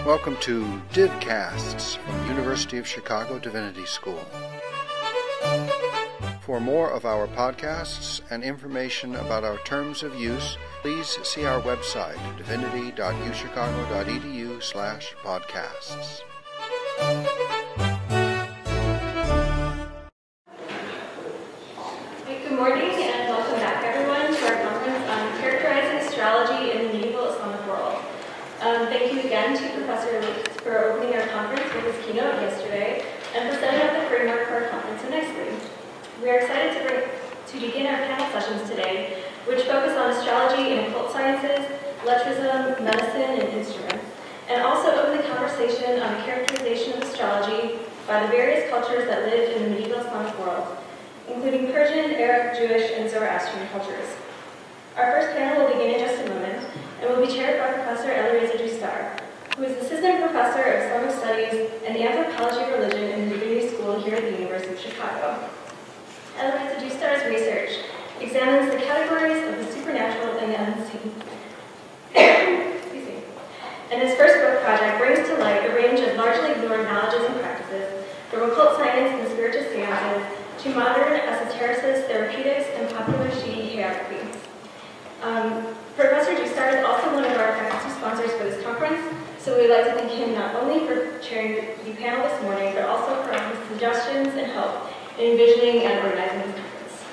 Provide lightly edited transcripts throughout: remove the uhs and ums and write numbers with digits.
Welcome to Divcasts from University of Chicago Divinity School. For more of our podcasts and information about our terms of use, please see our website, divinity.uchicago.edu/podcasts. Good morning and welcome back, everyone, to our conference on Characterizing Astrology in the Medieval Islamic World. Thank you again to Professor Luke for opening our conference with his keynote yesterday and for setting up the framework for our conference so nicely. We are excited to begin our panel sessions today, which focus on astrology and occult sciences, lettrism, medicine, and instruments, and also open the conversation on the characterization of astrology by the various cultures that lived in the medieval Islamic world, including Persian, Arab, Jewish, and Zoroastrian cultures. Our first panel will begin in just a moment, and will be chaired by Professor Elireza Justar, who is Assistant Professor of Islamic Studies and the Anthropology of Religion in the Divinity School here at the University of Chicago. Elireza Justar's research examines the categories of the supernatural and the unseen. Excuse me. And his first book project brings to light a range of largely ignored knowledges and practices, from occult science and spiritual seances to modern esotericists, therapeutics, and popular Shi'i hagiography. Professor Justar is also one of our faculty sponsors for this conference, so we would like to thank him not only for chairing the panel this morning, but also for his suggestions and help in envisioning and organizing this conference.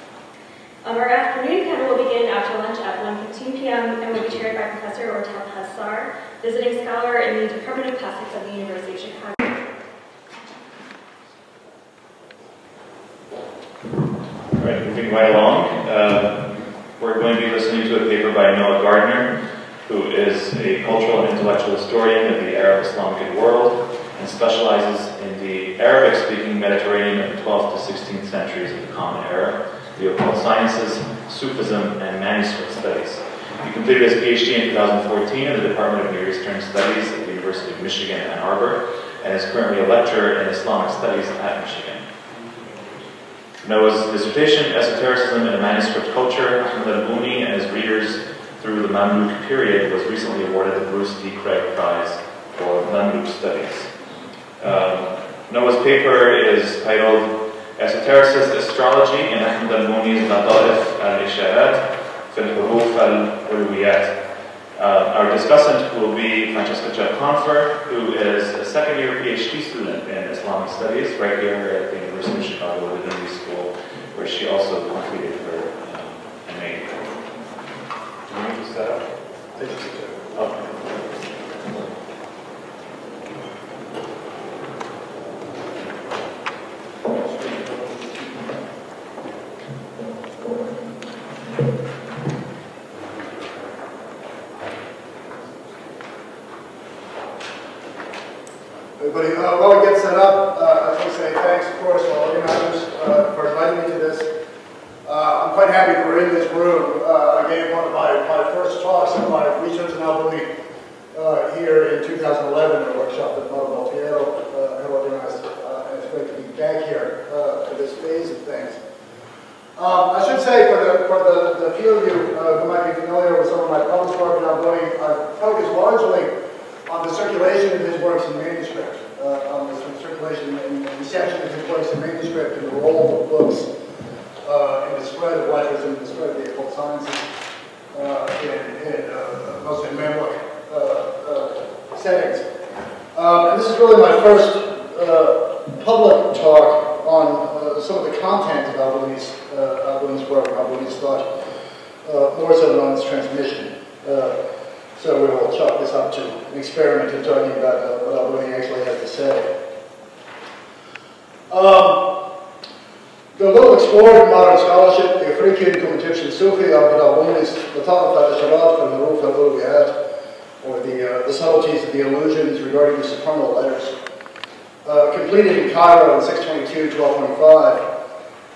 Our afternoon panel will begin after lunch at 1:15 p.m. and will be chaired by Professor Ortal Hassar, visiting scholar in the Department of Classics at the University of Chicago. All right, moving right along. We're going to be listening to a paper by Noah Gardiner, who is a cultural and intellectual historian of the Arab Islamic world and specializes in the Arabic-speaking Mediterranean of the 12th to 16th centuries of the Common Era, the occult sciences, Sufism, and manuscript studies. He completed his PhD in 2014 in the Department of Near Eastern Studies at the University of Michigan, Ann Arbor, and is currently a lecturer in Islamic Studies at Michigan. Noah's dissertation, Esotericism in a Manuscript Culture, Ahmed al-Buni and his readers through the Mamluk period, was recently awarded the Bruce D. Craig Prize for Mamluk Studies. Noah's paper is titled Esotericist Astrology in Ahmed al-Buni's Lataif al-Isharat fil Huruf al-Ulwiyat. Our discussant will be Francesca Chubb-Confer, who is a second-year PhD student in Islamic Studies right here at the University of Chicago Divinity School, where she also completed her MA. Do you need to set up? Okay. Everybody, while we get set up, I want to say thanks, of course, to all organizers for inviting me to this. I'm quite happy that we're in this room. I gave one of my first talks in my research in Albany here in 2011 at a workshop that Mother Maltiero had organized, and it's great to be back here for this phase of things. I should say, for the few of you who might be familiar with some of my published work in Albany, I focus largely on the circulation of his works in manuscript, on the circulation and reception of his works in manuscript, and the role of books in the spread of lettrism, the spread of the occult sciences, mostly in Mamluk settings. And this is really my first public talk on some of the content of Albany's work, Albany's thought, more so than on its transmission. So we will chalk this up to an experiment in talking about what Albany actually has to say. The little explored in modern scholarship, the African cum Egyptian Sufi, Albany's Lataif al-Isharat fil Huruf al-Ulwiyat, or the subtleties of the illusions regarding the supernal letters, completed in Cairo in 622-1225,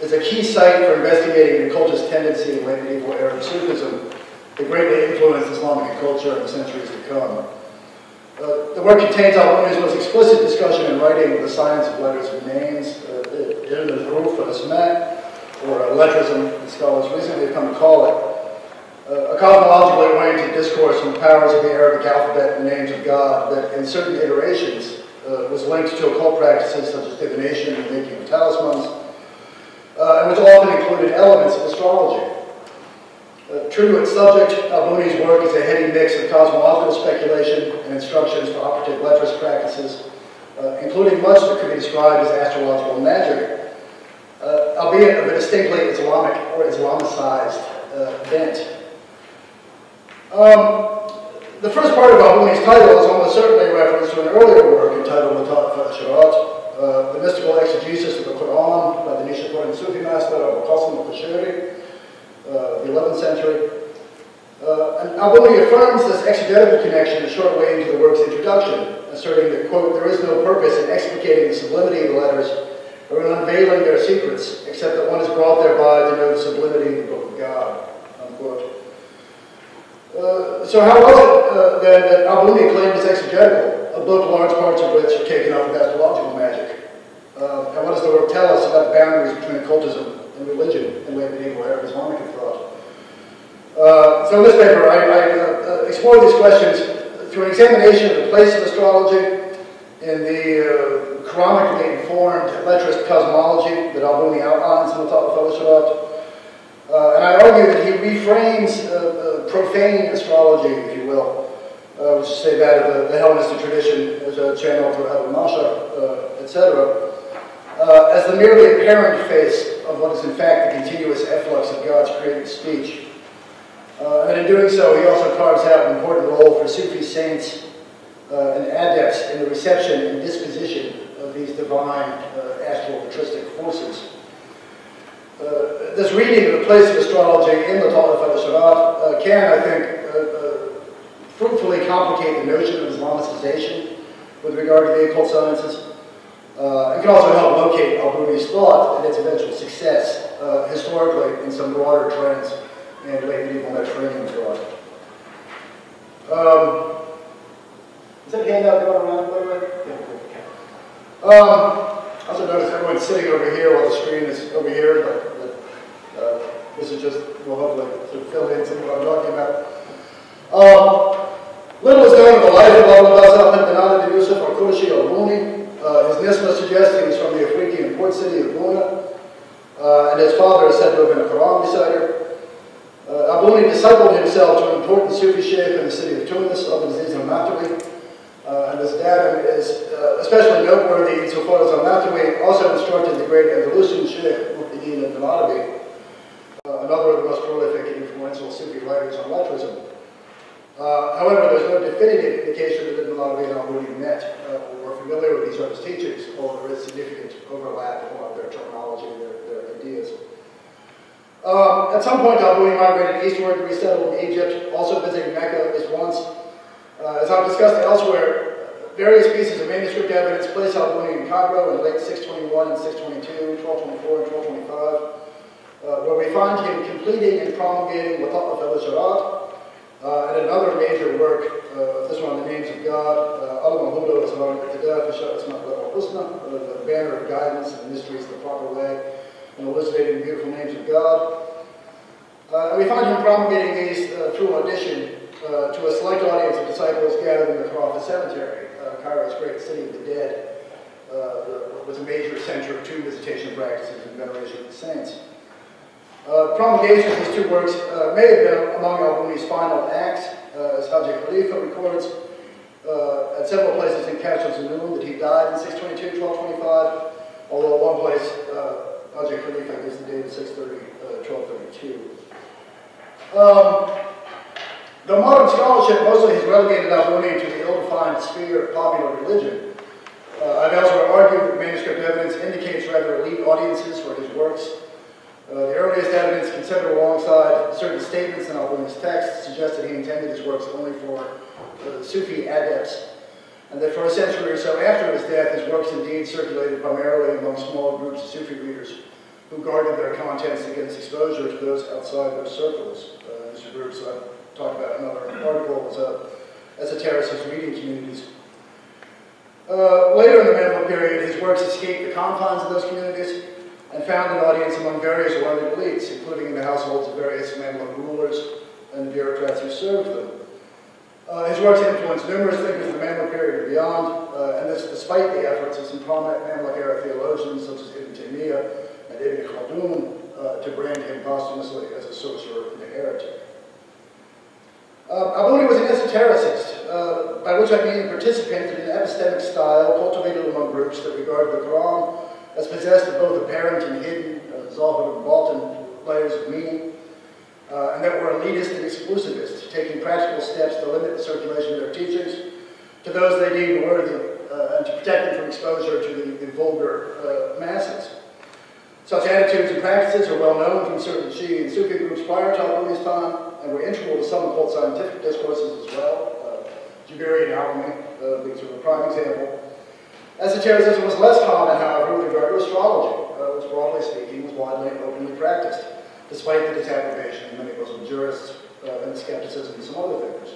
is a key site for investigating the occultist tendency in late medieval Arab Sufism that greatly influenced Islamic culture in the centuries to come. The work contains Albany's most explicit discussion in writing of the science of letters and names, Ilm al-Huruf al-Asma', or lettrism, as scholars recently have come to call it, a cosmologically oriented discourse on the powers of the Arabic alphabet and the names of God that in certain iterations was linked to occult practices such as divination and the making of talismans, and which often included elements of astrology. True to its subject, Al-Buni's work is a heady mix of cosmological speculation and instructions for operative letrist practices, including much that could be described as astrological magic, albeit of a distinctly Islamic or Islamicized bent. The first part of Al-Buni's title is almost certainly a reference to an earlier work entitled Al-Sharat, the mystical exegesis of the Quran by the Nishapuran Sufi master Abu Qasim al-Qashiri, the 11th century. And Al-Buni affirms this exegetical connection a short way into the work's introduction, asserting that, quote, there is no purpose in explicating the sublimity of the letters or in unveiling their secrets, except that one is brought thereby to know the sublimity of the Book of God, unquote. So how was it then that Al-Buni claimed as exegetical, a book large parts of which are taken up with astrological magic? And what does the work tell us about the boundaries between occultism and religion in late medieval Arab Islamic thought? So in this paper, I explore these questions through an examination of the place of astrology in the Quranically informed letrist cosmology that Al-Buni outlines in the Al-Sharat. And I argue that he reframes profane astrology, if you will, which is, say, that of the Hellenistic tradition as a channel for Abu Masha, etc., as the merely apparent face of what is in fact the continuous efflux of God's creative speech. And in doing so, he also carves out an important role for Sufi saints and adepts in the reception and disposition of these divine astro-patristic forces. This reading of the place of astrology in the Ta'if al-Sharat can, I think, fruitfully complicate the notion of Islamicization with regard to the occult sciences. It can also help locate Al-Buni's thought and its eventual success historically in some broader trends in late medieval Mediterranean thought. Is that handout going around, by the way? Yeah, I also notice everyone's sitting over here while the screen is over here, but this is just, will hopefully sort of fill in some of what I'm talking about. Little is known of the life of Abu Bakr bin Ali bin Yusuf al-Qurashi al-Buni. His nisbah suggests he was from the African port city of Buna, and his father is said to have been a Quran reciter. Al-Buni discipled himself to an important Sufi sheikh in the city of Tunis, Abu Aziz al-Matawi, and this datum is especially noteworthy insofar as al-Matawi also instructed the great Andalusian sheikh Muhyiddin ibn Arabi, another of the most prolific and influential Sufi writers on lettrism. However, there's no definitive indication that Ibn Arabi and Al-Buni met or were familiar with each other's teachings, although there is significant overlap in a lot of their terminology and their ideas. At some point, Al-Buni migrated eastward to resettle in Egypt, also visiting Mecca at least once. As I've discussed elsewhere, various pieces of manuscript evidence place Al-Buni in Cairo in late 621 and 622, 1224 and 1225, where we find him completing and promulgating Wata'af al-Sharat, and another major work, this one, The Names of God, Al-Mahuda al-Husna, the banner of guidance and the mysteries of the proper way, and elucidating the beautiful names of God. And we find him promulgating these through audition to a select audience of disciples gathered in the Kharafa cemetery, Cairo's great city of the dead, was a major center of tomb visitation practices and veneration of the saints. Promulgation of these two works may have been among Al-Buni's final acts, as Haji Khalifa records at several places in Kashf al-Zunun that he died in 622, 1225, although at one place, Haji Khalifa gives the date of 630, 1232. Though modern scholarship mostly has relegated Al-Buni to the ill-defined sphere of popular religion, I've elsewhere argued that manuscript evidence indicates rather elite audiences for his works. The earliest evidence considered alongside certain statements in Al-Buni's text suggests that he intended his works only for Sufi adepts, and that for a century or so after his death, his works indeed circulated primarily among small groups of Sufi readers who guarded their contents against exposure to those outside those circles. These are groups I've talked about in another article as esotericist reading communities. Later in the medieval period, his works escaped the confines of those communities and found an audience among various learned elites, including in the households of various Mamluk rulers and the bureaucrats who served them. His works influenced numerous thinkers in the Mamluk period and beyond, and this despite the efforts of some prominent Mamluk-era theologians such as Ibn Taymiyyah and Ibn Khaldun to brand him posthumously as a sorcerer and a heretic. Al-Buni was an esotericist, by which I mean a participant in an epistemic style cultivated among groups that regarded the Quran as possessed of both apparent and hidden, Zahir and Batin layers of meaning, and that were elitist and exclusivist, taking practical steps to limit the circulation of their teachings to those they deemed worthy and to protect them from exposure to the vulgar masses. Such attitudes and practices are well known from certain Shi'i and Sufi groups prior to Al-Buni's time and were integral to some occult scientific discourses as well. Jabiri and Al-Buni being sort of a prime example. Esotericism was less common, however, with regard to astrology, which broadly speaking was widely and openly practiced, despite the disapprobation of many Muslim jurists and the skepticism of some other thinkers.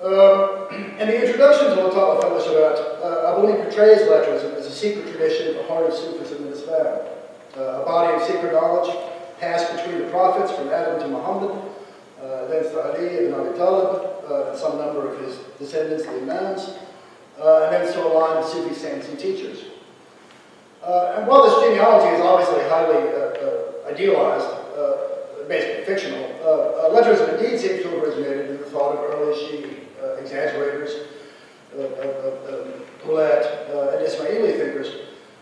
In the introduction to Lata'la Fellowship, Al-Buni portrays Lettrism as a secret tradition at the heart of Sufism and Islam, a body of secret knowledge passed between the prophets from Adam to Muhammad, thence to Ali ibn Abi Talib, and some number of his descendants, the Imams, and thence to a line of Sufi saints and teachers. And while this genealogy is obviously highly idealized, basically fictional, Lettrism indeed seems to have originated in the thought of early Shi'i exaggerators, Poulet, and Ismaili thinkers,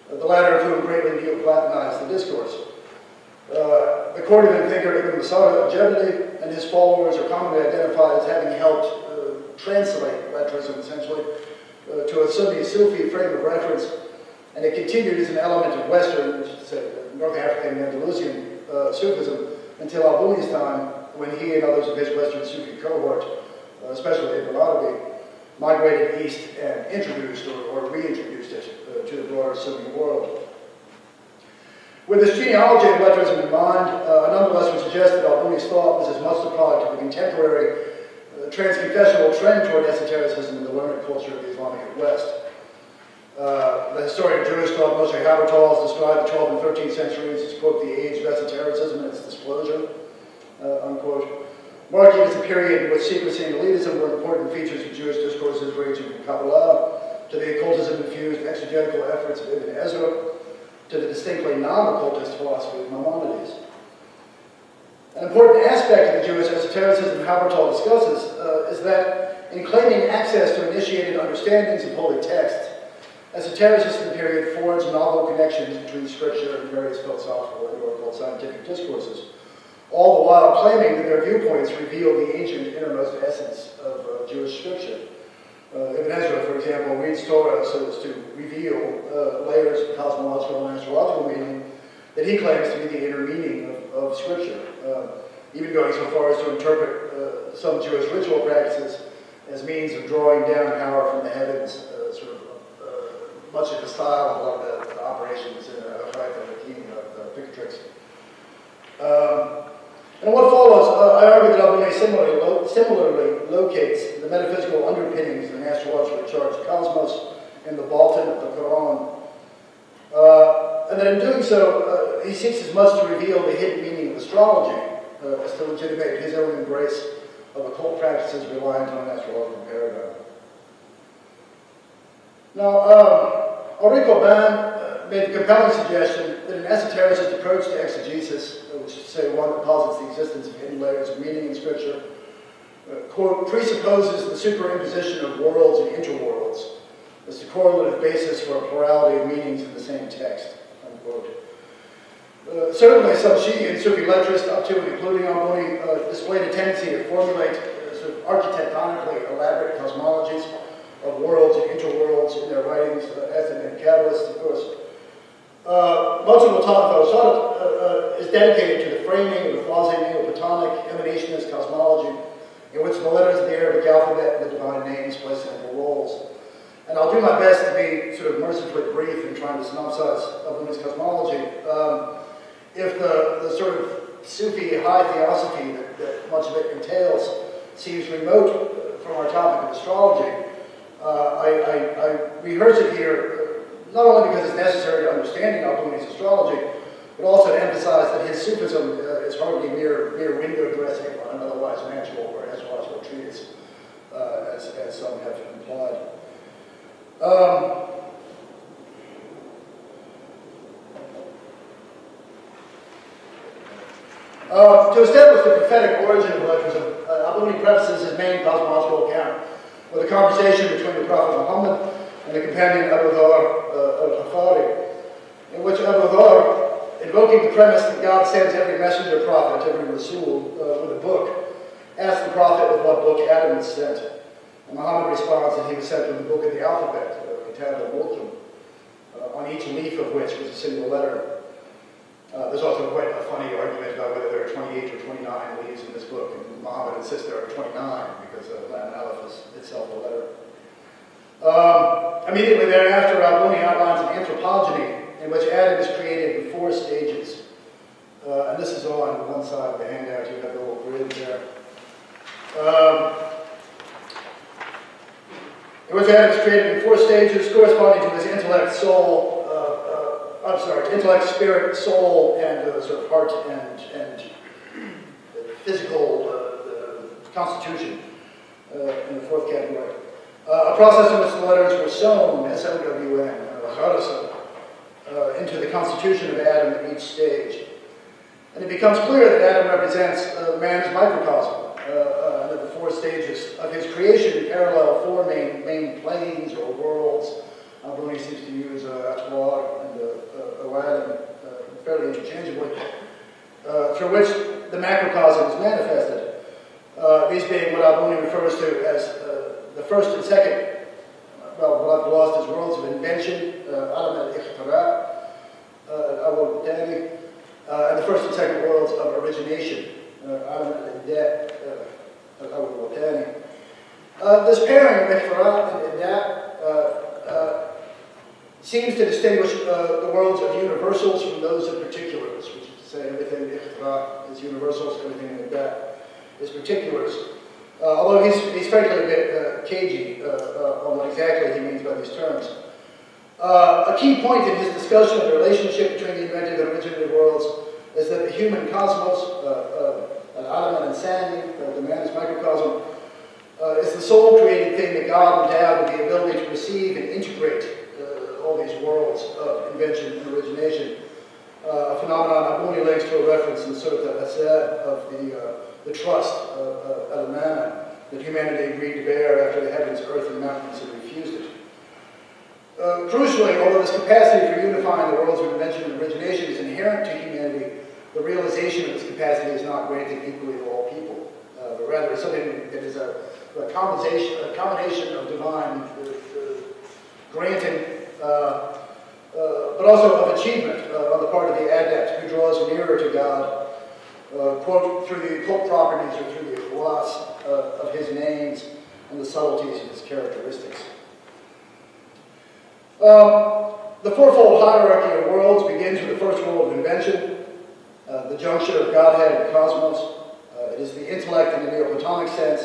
the latter of whom greatly neo-Platonized the discourse. The Cordovan thinker Ibn Masada al-Jabali and his followers are commonly identified as having helped translate Lettrism, essentially, to a Sunni Sufi frame of reference, and it continued as an element of Western, North African and Andalusian Sufism until Al-Buni's time, when he and others of his Western Sufi cohort, especially Ibn Arabi, migrated east and introduced or reintroduced it to the broader Sunni world. With this genealogy of Lettrism in mind, I nonetheless would suggest that Al-Buni's thought was as much the product of a contemporary transconfessional trend toward esotericism in the learned culture of the Islamic West. The historian of Jewish thought, Moshe Habertal, has described the 12th and 13th centuries as, quote, the age of esotericism and its disclosure, unquote, marking as a period in which secrecy and elitism were important features of Jewish discourses ranging from Kabbalah to the occultism-infused exegetical efforts of Ibn Ezra to the distinctly non-occultist philosophy of Maimonides. An important aspect of the Jewish esotericism Habertal discusses is that in claiming access to initiated understandings of holy texts, esotericists in the period forged novel connections between scripture and various philosophical and occult scientific discourses, all the while claiming that their viewpoints reveal the ancient innermost essence of Jewish scripture. Ibn Ezra, for example, reads Torah so as to reveal layers of cosmological and astrological meaning that he claims to be the inner meaning of scripture, even going so far as to interpret some Jewish ritual practices as means of drawing down power from the heavens, much of the style of a lot of the operations in Picatrix. And what follows, I argue that Al-Buni similarly locates the metaphysical underpinnings of an astrologically charged cosmos in the Batin of the Quran. And that in doing so, he seeks as much to reveal the hidden meaning of astrology as to legitimate his own embrace of occult practices reliant on an astrological paradigm. Now, Henri Corbin made the compelling suggestion that an esotericist approach to exegesis, which is to say one that posits the existence of hidden layers of meaning in Scripture, quote, presupposes the superimposition of worlds and interworlds as the correlative basis for a plurality of meanings in the same text, unquote. Certainly some Shi'i and Sufi letrists, up to and including Al-Buni, displayed a tendency to formulate sort of architectonically elaborate cosmologies of worlds and interworlds in their writings, as in Kabbalists, of course. Much of Lata'la is dedicated to the framing of the quasi-Neoplatonic emanationist cosmology, in which the letters of the Arabic alphabet and the divine names play central roles. And I'll do my best to be sort of mercifully brief in trying to synopsize Al-Buni's cosmology. If the sort of Sufi high theosophy that much of it entails seems remote from our topic of astrology, I rehearse it here not only because it's necessary to understanding Al-Buni's astrology, but also to emphasize that his Sufism is hardly mere window dressing on an otherwise natural or astrological treatise, as some have implied. To establish the prophetic origin of Electrism, Al-Buni prefaces his main cosmological account with a conversation between the Prophet Muhammad and the companion Abu Dhar al-Ghafari, in which Abu Dhar, invoking the premise that God sends every messenger prophet, every Rasul, with a book, asks the prophet with what book Adam is sent. And Muhammad responds that he was sent with the book of the alphabet, Kitab al-Mulkim, on each leaf of which was a single letter. There's also quite a funny argument about whether there are 28 or 29 leaves in this book, and Muhammad insists there are 29 because Lam Aleph is itself a letter. Immediately thereafter, Al-Buni outlines an anthropogeny in which Adam is created in 4 stages. And this is on one side of the handout. You have the little grid there. In which Adam is created in 4 stages corresponding to his intellect, intellect, spirit, soul, and sort of heart and physical constitution in the 4th category. A process in which the letters were sewn, S-O-W-N, into the constitution of Adam at each stage. And it becomes clear that Adam represents man's microcosm, and that the 4 stages of his creation parallel 4 main planes or worlds. Al-Buni seems to use Atwar and Awad fairly interchangeably, through which the macrocosm is manifested. These being what Al-Buni refers to as the first and second, what I've lost as worlds of invention, Alam al-Ikhtira, Al-Awwal-Thani, and the first and second worlds of origination, Alam al-Ibda, Al-Awwal-Thani. This pairing of Ikhtira and Ibda seems to distinguish the worlds of universals from those of particulars, which is to say everything in Ikhtira is universals, everything in Ibda is particulars. Although he's frankly a bit cagey on what exactly he means by these terms. A key point in his discussion of the relationship between the invented and originated worlds is that the human cosmos, Adam and Sani, the man's microcosm, is the sole created thing that God endowed with the ability to receive and integrate all these worlds of invention and origination. A phenomenon Al-Buni links to a reference in Surat al-Asad of the trust of Al-Mana that humanity agreed to bear after the heavens, earth, and mountains had refused it. Crucially, although this capacity for unifying the worlds of invention and origination is inherent to humanity, the realization of this capacity is not granted equally to all people, but rather is something that is a combination of divine granting, but also of achievement on the part of the adept who draws nearer to God, quote, through the occult properties or through the ikhlas of his names and the subtleties of his characteristics. The fourfold hierarchy of worlds begins with the first world of invention, the juncture of Godhead and cosmos. It is the intellect in the Neoplatonic sense,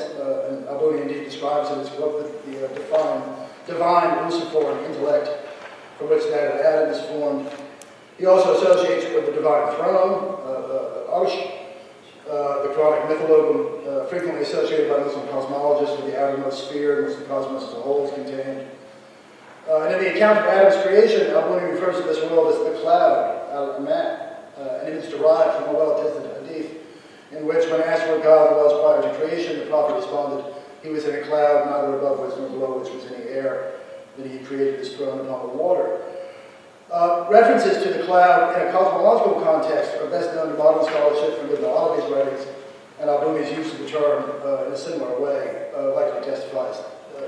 and Al-Buni indeed describes it as what the divine Luciferan intellect from which that of Adam is formed. He also associates it with the divine throne, Arsh, the Quranic mythologism, frequently associated by Muslim cosmologists with the outermost sphere in which the cosmos as a whole is contained. And in the account of Adam's creation, Al-Buni refers to this world as the cloud, Al-Amat, and it is derived from a well-tested hadith, in which, when asked where God was prior to creation, the prophet responded, he was in a cloud, neither above which nor below which was any air, that he created his throne upon the water. References to the cloud in a cosmological context are best known to modern scholarship from Ibn Arabi's writings, and Al-Buni's use of the term in a similar way likely testifies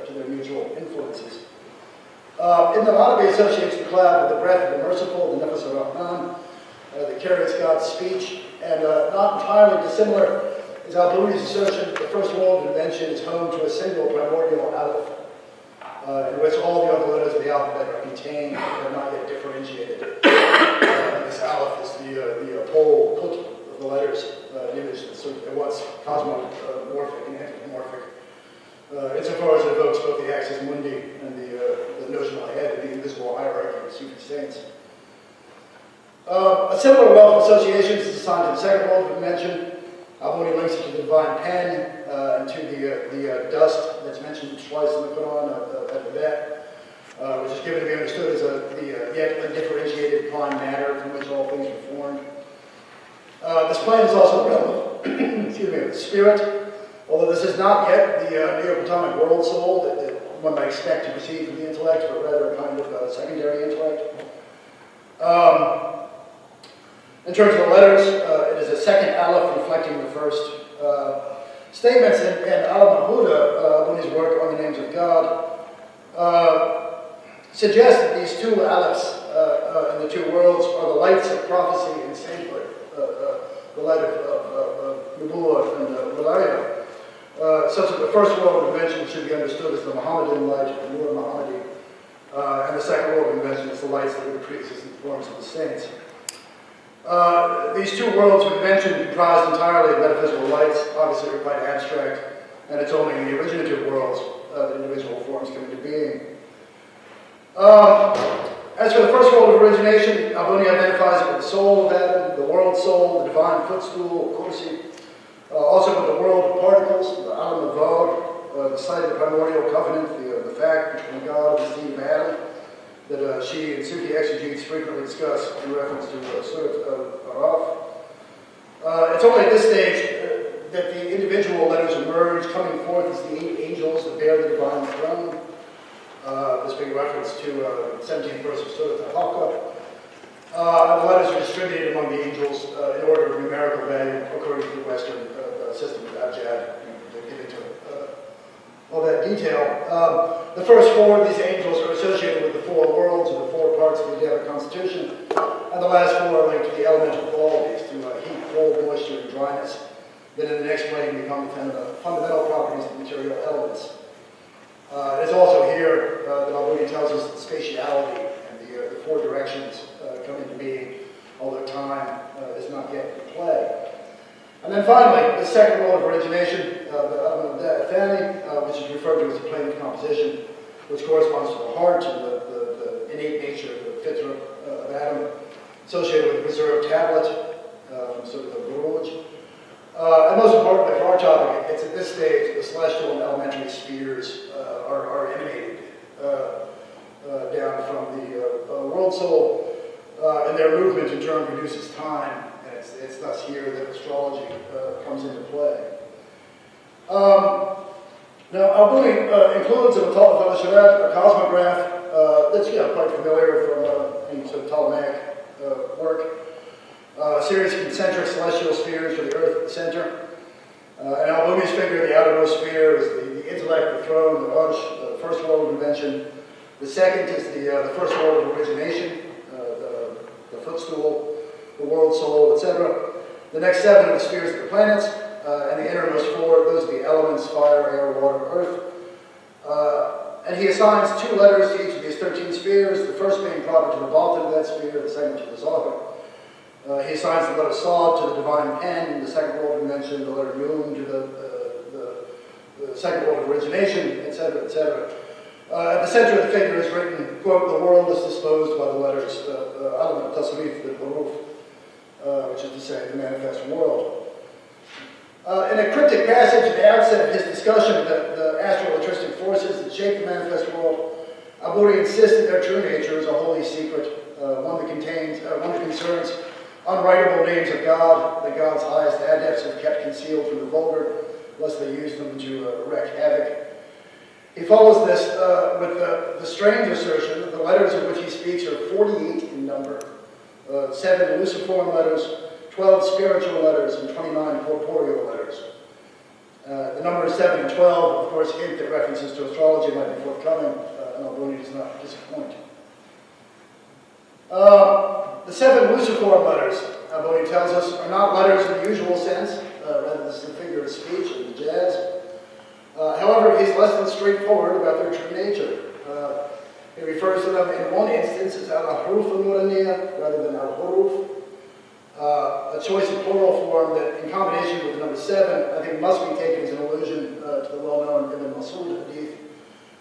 to their mutual influences. Ibn Arabi associates the cloud with the breath of the merciful, the Nafas al-Rahman, that carries God's speech, and not entirely dissimilar is Al-Buni's assertion that the first world of invention is home to a single primordial aleph, in which all the other letters of the alphabet are contained and are not yet differentiated. This aleph is the pole of the letters, an image that's sort of at once cosmomorphic and anthropomorphic, insofar as it evokes both the axis mundi and the notional head of the invisible hierarchy of Sufi saints. A similar wealth of associations is assigned to the second world dimension. Albuni links it to the divine pen and to the dust that's mentioned twice in the Quran at the Bet, which is given to be understood as the yet undifferentiated prime matter from which all things were formed. This plane is also the realm of, excuse me, of the spirit, although this is not yet the Neoplatonic world soul that one might expect to proceed from the intellect, but rather a kind of secondary intellect. In terms of the letters, it is a second aleph reflecting the first. Statements in Al-Mahuda, Abuni's work on the names of God, suggest that these two alephs in the two worlds are the lights of prophecy and sainthood, the light of Nubuwwah and Wilayah, such that the first world dimension should be understood as the Mohammedan light, the Nur Muhammadi, and the second world dimension is the lights that are the pre-existent forms of the saints. These two worlds we mentioned comprised entirely of metaphysical lights. Obviously they're quite abstract, and it's only in the originative worlds that individual forms come into being. As for the first world of origination, Albuni identifies it with the soul of Adam, the world soul, the divine footstool, Kursi, also with the world of particles, the Alam Avod, the site of the primordial covenant, the fact between God and the seed of Adam, that she and Sufi exegetes frequently discuss in reference to Surat Araf. It's only at this stage that the individual letters emerge, coming forth as the 8 angels that bear the divine throne. This being reference to the 17th verse of Surat Al-Haqqa. The letters are distributed among the angels in order of numerical value according to the Western system of Abjad. To get into all that detail. The first 4 of these angels are associated with the 4 worlds or the 4 parts of the Adamic constitution, and the last 4 are linked to the elemental qualities, to heat, cold, moisture, and dryness, that in the next plane become the fundamental properties of material elements. It's also here that Albuni tells us that spatiality and the 4 directions come into being, although time is not yet in play. And then finally, the second world of origination, the Athani, which is referred to as the plane of composition, which corresponds to the heart and the innate nature of the fitra of Adam, associated with the preserved tablet, sort of the Buruj. And most importantly for our topic, it's at this stage the celestial and elementary spheres are emanated down from the world soul, and their movement in turn produces time. It's thus here that astrology comes into play. Now, Albuni includes in the Sharat a cosmograph that's quite familiar from any sort of Ptolemaic work. A series of concentric celestial spheres with the Earth at the center. And Albuni's figure, the outermost sphere, is the intellect, the throne, the Arsh, the first world of invention. The second is the first world of origination, the footstool, the world soul, etc. The next 7 are the spheres of the planets, and the innermost 4, those are the elements, fire, air, water, earth. And he assigns 2 letters to each of these 13 spheres, the first being proper to the Baltan of that sphere, the second to the Zohar. He assigns the letter Sod to the divine pen, the second world of invention, the letter Yum to the second world of origination, etc., etc. At the center of the figure is written, quote, the world is disposed by the letters Alam Tasrif, the Huruf, which is to say, the manifest world. In a cryptic passage at the outset of his discussion of the astro-electristic forces that shape the manifest world, Albuni insists that their true nature is a holy secret, one that concerns unwritable names of God, that God's highest adepts have kept concealed from the vulgar, lest they use them to wreak havoc. He follows this with the strange assertion that the letters of which he speaks are 48 in number. 7 luciform letters, 12 spiritual letters, and 29 corporeal letters. The numbers 7 and 12, of course, hint that references to astrology might be forthcoming, and Albuni does not disappoint. The 7 luciform letters, Albuni tells us, are not letters in the usual sense, rather this is a figure of speech or the jazz. However, he's less than straightforward about their true nature. He refers to them in one instance as al-ahruf al-nuraniya rather than al-huruf, a choice of plural form that, in combination with the number 7, I think must be taken as an allusion to the well-known Ibn Mas'ud hadith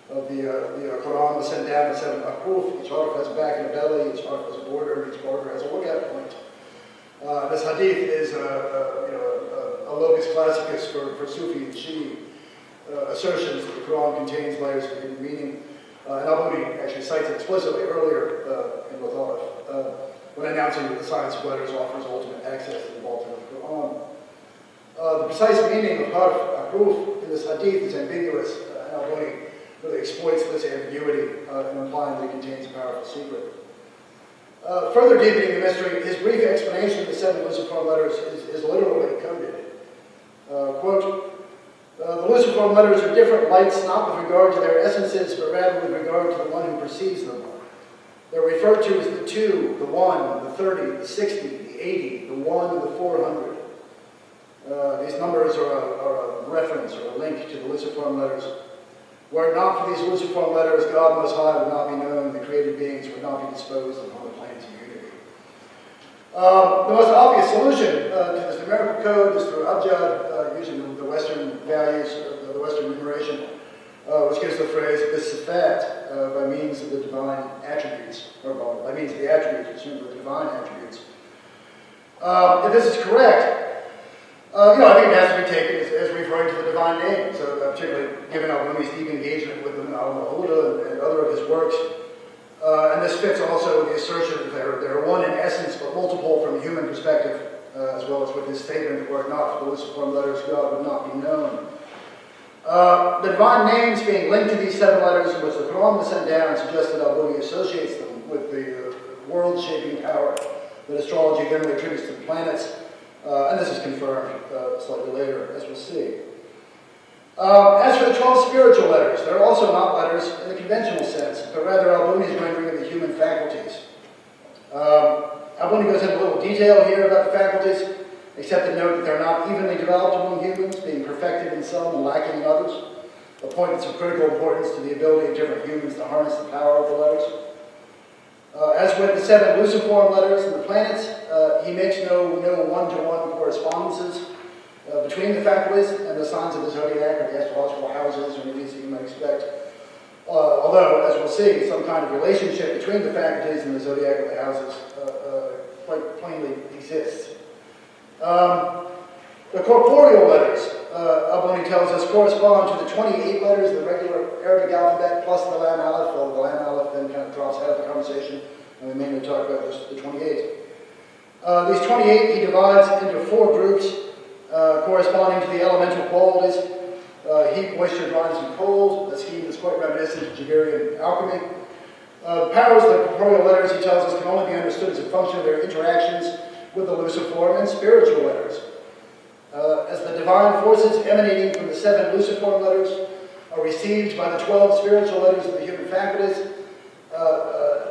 of the Quran was sent down in 7 ahruf. Each harf has a back and a belly. Each harf has a border. Each border has a lookout point. This hadith is a locus classicus for Sufi and Shi'i assertions that the Quran contains layers of hidden meaning. And Al-Buni actually cites it explicitly earlier in Lata'if when announcing that the science of letters offers ultimate access to the vault of the Quran. The precise meaning of harf, ahruf, in this hadith is ambiguous, and Al-Buni really exploits this ambiguity in implying that it contains a powerful secret. Further deepening the mystery, his brief explanation of the 7 Luciform letters is literally coded. Quote, the Luciform letters are different lights, not with regard to their essences, but rather with regard to the one who perceives them. They're referred to as the 2, the 1, the 30, the 60, the 80, the 1, and the 400. These numbers are a reference or a link to the Luciform letters. Were it not for these Luciform letters, God Most High would not be known, the created beings would not be disposed upon the planes of unity. The most obvious solution to this numerical code is through abjad, using the Western values, the Western numeration, which gives the phrase bisifat, by means of the divine attributes, or by means of the attributes, which means the divine attributes. If this is correct, I think it has to be taken as referring to the divine name. So particularly given Al-Buni's deep engagement with the Al-Mahuda and other of his works. And this fits also with the assertion that they're one in essence, but multiple from a human perspective, as well as with his statement, were it not for the Luciform letters, God would not be known. The divine names being linked to these 7 letters, in which the Quran was sent down, suggests that Al-Buni associates them with the world-shaping power that astrology generally attributes to the planets. And this is confirmed slightly later, as we'll see. As for the 12 spiritual letters, they're also not letters in the conventional sense, but rather Al-Buni's rendering of the human faculties. Al-Buni goes into a little detail here about the faculties, except to note that they're not evenly developed among humans, being perfected in some and lacking in others, a point that's of critical importance to the ability of different humans to harness the power of the letters. As with the 7 Luciform letters and the planets, he makes no one-to-one correspondences between the faculties and the signs of the zodiac or the astrological houses or any of these that you might expect. Although, as we'll see, some kind of relationship between the faculties and the zodiac or the houses quite plainly exists. The corporeal letters, Al-Buni tells us, correspond to the 28 letters of the regular Arabic alphabet plus the Lam Aleph, although the Lam Aleph then kind of drops out of the conversation, and we mainly talk about just the 28. These 28 he divides into 4 groups, corresponding to the elemental qualities, heat, moisture, dryness, and cold, a scheme that's quite reminiscent of Jagirian alchemy. The powers of the corporeal letters, he tells us, can only be understood as a function of their interactions with the Luciform and spiritual letters. As the divine forces emanating from the 7 Luciform letters are received by the 12 spiritual letters of the human faculties,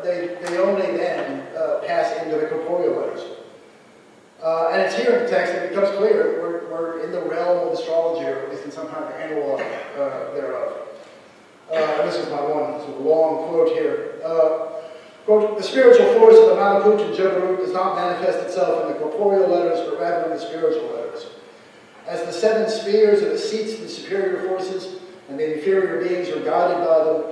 they only then pass into the corporeal letters. And it's here in the text that it becomes clear we're in the realm of astrology, or at least in some kind of analog thereof. And this is my one sort of long quote here. Quote, the spiritual force of the Malakut and Jabarut does not manifest itself in the corporeal letters, but rather in the spiritual letters. As the 7 spheres are the seats of the superior forces, and the inferior beings are guided by them,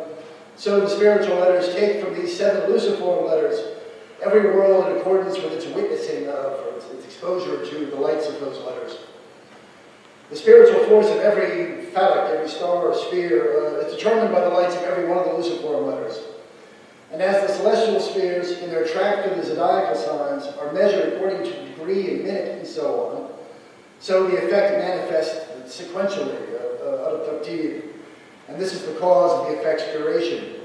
so the spiritual letters take from these 7 Luciform letters every world in accordance with its witnessing of, or its exposure to the lights of those letters. The spiritual force of every phallic, every star or sphere, is determined by the lights of every one of the Luciform letters. And as the celestial spheres, in their track to the zodiacal signs, are measured according to degree and minute and so on, so the effect manifests sequentially, out of tartib, and this is the cause of the effect's duration.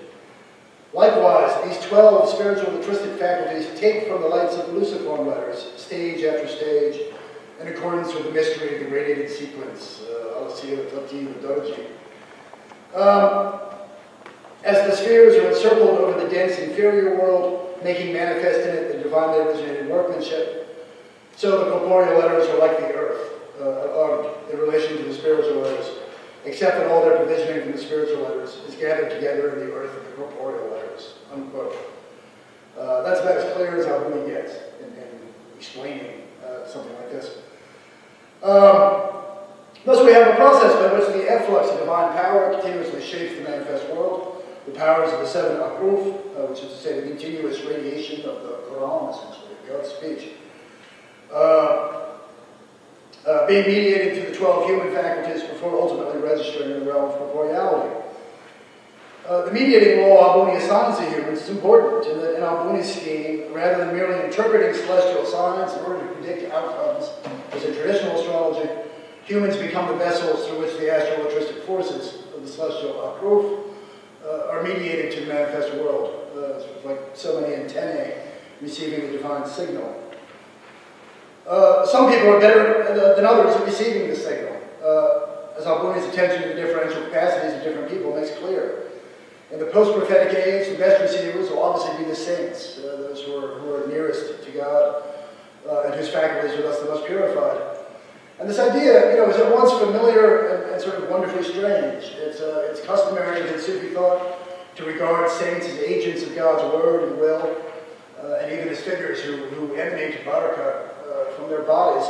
Likewise, these 12 spiritual letristic faculties take from the lights of the Luciform letters, stage after stage, in accordance with the mystery of the gradated sequence, al-Siyah, tartib, and doji. As the spheres are encircled over the dense inferior world, making manifest in it the divinely originated workmanship, so the corporeal letters are like the earth, in relation to the spiritual letters, except that all their provisioning from the spiritual letters is gathered together in the earth of the corporeal letters, unquote. That's about as clear as Al-Buni gets in explaining something like this. Thus, we have a process by which the efflux of divine power continuously shapes the manifest world. The powers of the seven ahruf, which is to say the continuous radiation of the Quran, essentially, God's speech, being mediated through the 12 human faculties before ultimately registering in the realm of corporeality. The mediating law Al-Buni assigns to humans is important in that in Al-Buni's scheme, rather than merely interpreting celestial signs in order to predict outcomes, as in traditional astrology, humans become the vessels through which the astro-electristic forces of the celestial ahruf are mediated to the manifest world, sort of like so many antennae receiving the divine signal. Some people are better than others at receiving the signal, as Al-Buni's attention to the differential capacities of different people makes clear. In the post-prophetic age, the best receivers will obviously be the saints, those who are nearest to God, and whose faculties are thus the most purified. And this idea, is at once familiar and sort of wonderfully strange. It's customary in Sufi thought to regard saints as agents of God's word and will, and even as figures who emanate barakah from their bodies.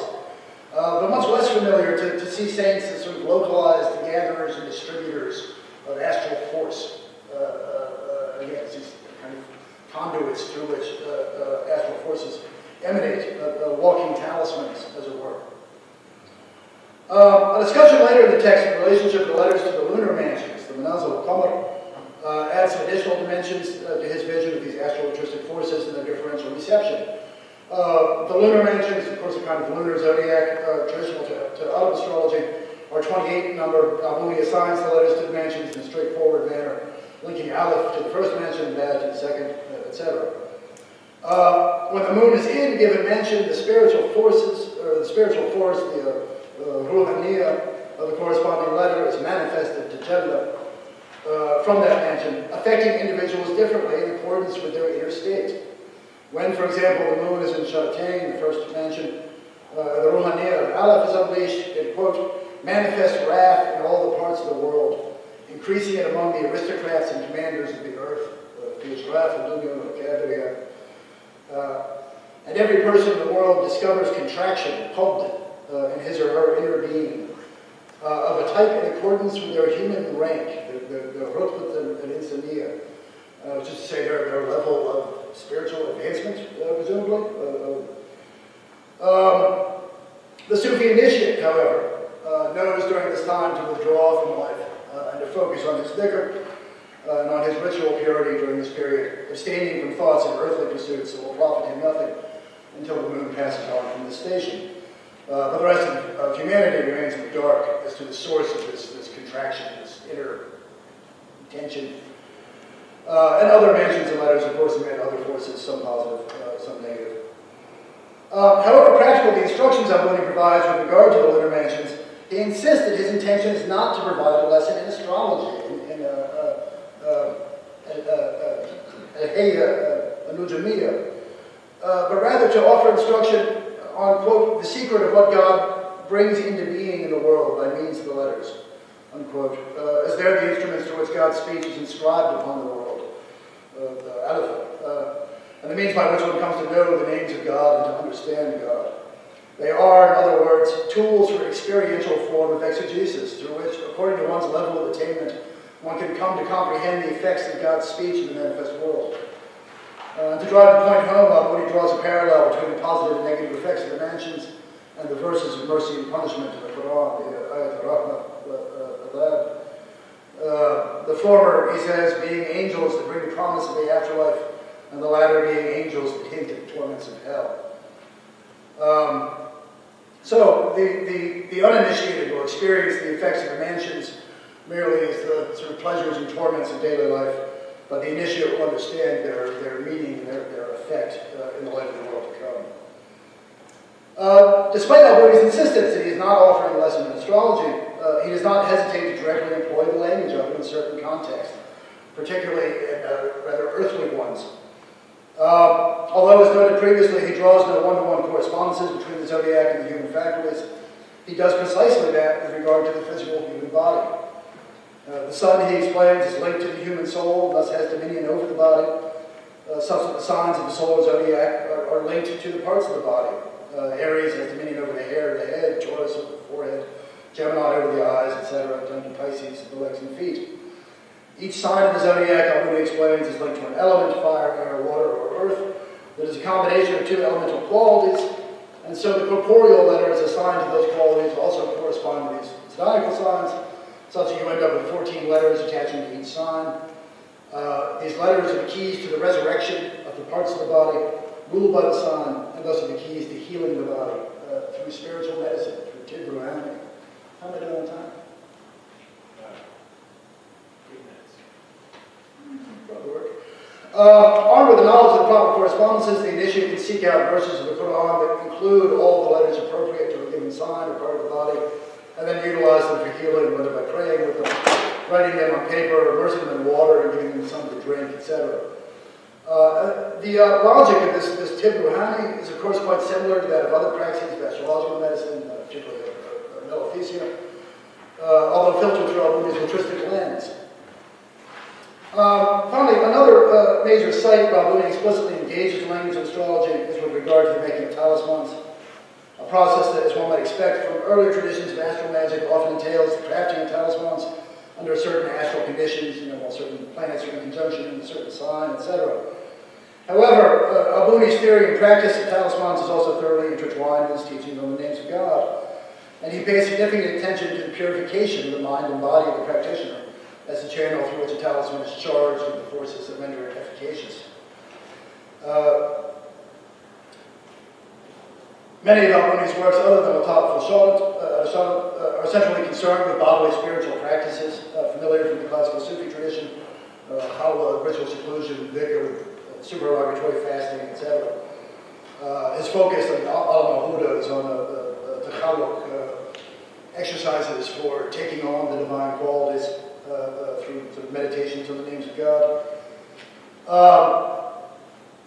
But much less familiar to see saints as sort of localized gatherers and distributors of astral force. Again, it's these kind of conduits through which astral forces emanate, walking talismans, as it were. A discussion later in the text in relationship of the letters to the lunar mansions, the Manazil al-Qamar, adds some additional dimensions to his vision of these astro-electristic forces and their differential reception. The lunar mansions, of course, a kind of lunar zodiac traditional to Arab astrology, are 28 in number. Al-Buni assigns the letters to the mansions in a straightforward manner, linking Aleph to the first mansion, Bad to the second, etc. When the moon is in a given mansion, the spiritual forces, or the spiritual force, the ruhaniyah of the corresponding letter is manifested to Jannah from that mansion, affecting individuals differently in accordance with their inner state. When, for example, the moon is in Sharatain, the first mansion, the ruhaniyah of Aleph is unleashed, it, quote, manifests wrath in all the parts of the world, increasing it among the aristocrats and commanders of the earth, and every person in the world discovers contraction, qubd, in his or her inner being, of a type in accordance with their human rank, the rutbat and insaniya, which is to say their level of spiritual advancement, presumably. The Sufi initiate, however, knows during this time to withdraw from life and to focus on his dhikr and on his ritual purity during this period, abstaining from thoughts and earthly pursuits that will profit him nothing until the moon passes on from this station. But the rest of humanity remains in the dark as to the source of this contraction, this inner tension. And other mentions and letters, of course, emit other forces, some positive, some negative. However practical the instructions Al-Buni provides with regard to the lunar mansions, he insists that his intention is not to provide a lesson in astrology, a nujumiyya, but rather to offer instruction on, quote, the secret of what God brings into being in the world by means of the letters, unquote, as they're the instruments through which God's speech is inscribed upon the world, the Aleph, and the means by which one comes to know the names of God and to understand God. They are, in other words, tools for experiential form of exegesis, through which, according to one's level of attainment, one can come to comprehend the effects of God's speech in the manifest world. To drive the point home, Al-Buni draws a parallel between the positive and negative effects of the mansions and the verses of mercy and punishment of the Quran, the Ayat al-Rahmah, the former, he says, being angels that bring the promise of the afterlife, and the latter being angels that hint at the torments of hell. So the uninitiated will experience the effects of the mansions merely as the sort of pleasures and torments of daily life, but the initiate will understand their meaning and their effect in the light of the world to come. Despite Al-Buni's insistence that he is not offering a lesson in astrology, he does not hesitate to directly employ the language of it in certain contexts, particularly in rather earthly ones. Although, as noted previously, he draws no one-to-one correspondences between the zodiac and the human faculties, he does precisely that with regard to the physical human body. The sun, he explains, is linked to the human soul, thus has dominion over the body. Subsequent signs of the solar zodiac are linked to the parts of the body. Aries has dominion over the hair of the head, Taurus over the forehead, Gemini over the eyes, etc., down to Pisces, the legs and feet. Each sign of the zodiac, Albuni explains, is linked to an element, fire, air, water, or earth, that is a combination of two elemental qualities, and so the corporeal letters assigned to those qualities also correspond to these zodiacal signs, such that you end up with 14 letters attaching to each sign. These letters are the keys to the resurrection of the parts of the body ruled by the sign, and thus are the keys to healing the body through spiritual medicine, through categorizations. How am I doing on time? 8 minutes. Probably work. Armed with the knowledge of the proper correspondences, the initiate can seek out verses of the Quran that include all the letters appropriate to a given sign or part of the body, and then utilize them for healing, whether by praying with them, writing them on paper, immersing them in water, and giving them something to drink, etc. The logic of this tib ruhani is, of course, quite similar to that of other practices of astrological medicine, particularly Maleficia, although filtered through Albuni's altruistic lens. Finally, another major site where Albuni explicitly engages the language of astrology is with regard to the making of talismans, a process that, as one might expect from earlier traditions of astral magic, often entails the crafting of talismans under certain astral conditions, while certain planets are in conjunction in a certain sign, etc. However, Albuni's theory and practice of talismans is also thoroughly intertwined with his teachings on the names of God, and he pays significant attention to the purification of the mind and body of the practitioner as the channel through which a talisman is charged with the forces that render it efficacious. Many of Albuni's works, other than are essentially concerned with bodily spiritual practices, familiar from the classical Sufi tradition, halwa, ritual seclusion, dhikr, supererogatory fasting, etc. His focus on al-mahuda is on the takhalluq, exercises for taking on the divine qualities through sort of meditations on the names of God.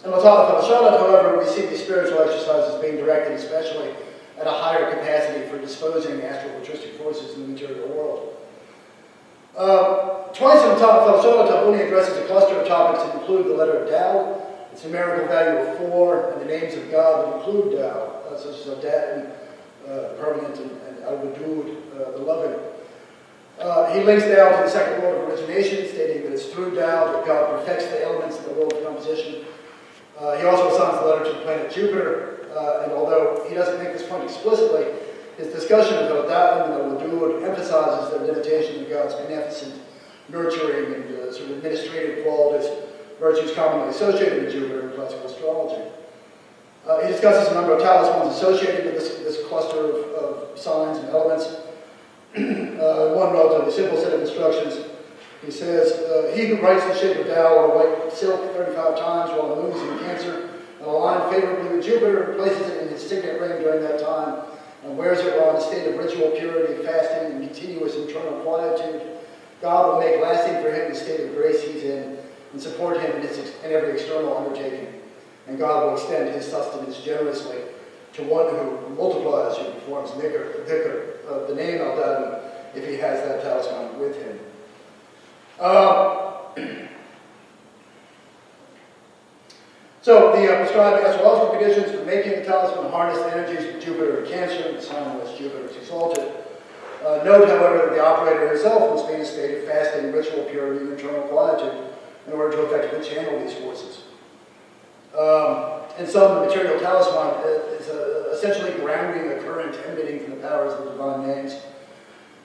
In Lata'if al-Shalat, however, we see these spiritual exercises being directed especially at a higher capacity for disposing astral-patristic forces in the material world. Twice in Lata'if al-Shalat, Albuni addresses a cluster of topics that include the letter of Tao, its numerical value of 4, and the names of God that include Tao, such as Adat, permanent, and Al-Wadud, the loving. He links Tao to the second world of origination, stating that it's through Tao that God perfects the elements in the world of composition. He also assigns the letter to the planet Jupiter, and although he doesn't make this point explicitly, his discussion of Al-Da'im and Al-Wadud emphasizes the limitation of God's beneficent, nurturing, and sort of administrative qualities, virtues commonly associated with Jupiter in classical astrology. He discusses a number of talismans associated with this cluster of signs and elements. One relatively simple set of instructions. He says, he who writes the shape of Tao on a white silk 35 times while the moon is in Cancer and aligned favorably with Jupiter, places it in his signet ring during that time, and wears it while in a state of ritual purity, fasting, and continuous internal quietude, God will make lasting for him the state of grace he's in and support him in every external undertaking. And God will extend his sustenance generously to one who multiplies, who performs dhikr, the name Al-Da'im, if he has that talisman with him. So the prescribed astrological conditions for making the talisman harness the energies of Jupiter and Cancer, the sign in which Jupiter is exalted. Note, however, that the operator himself must be in a state of fasting, ritual purity, and internal quietude in order to effectively channel these forces. In some, the material talisman is essentially grounding a current emanating from the powers of the divine names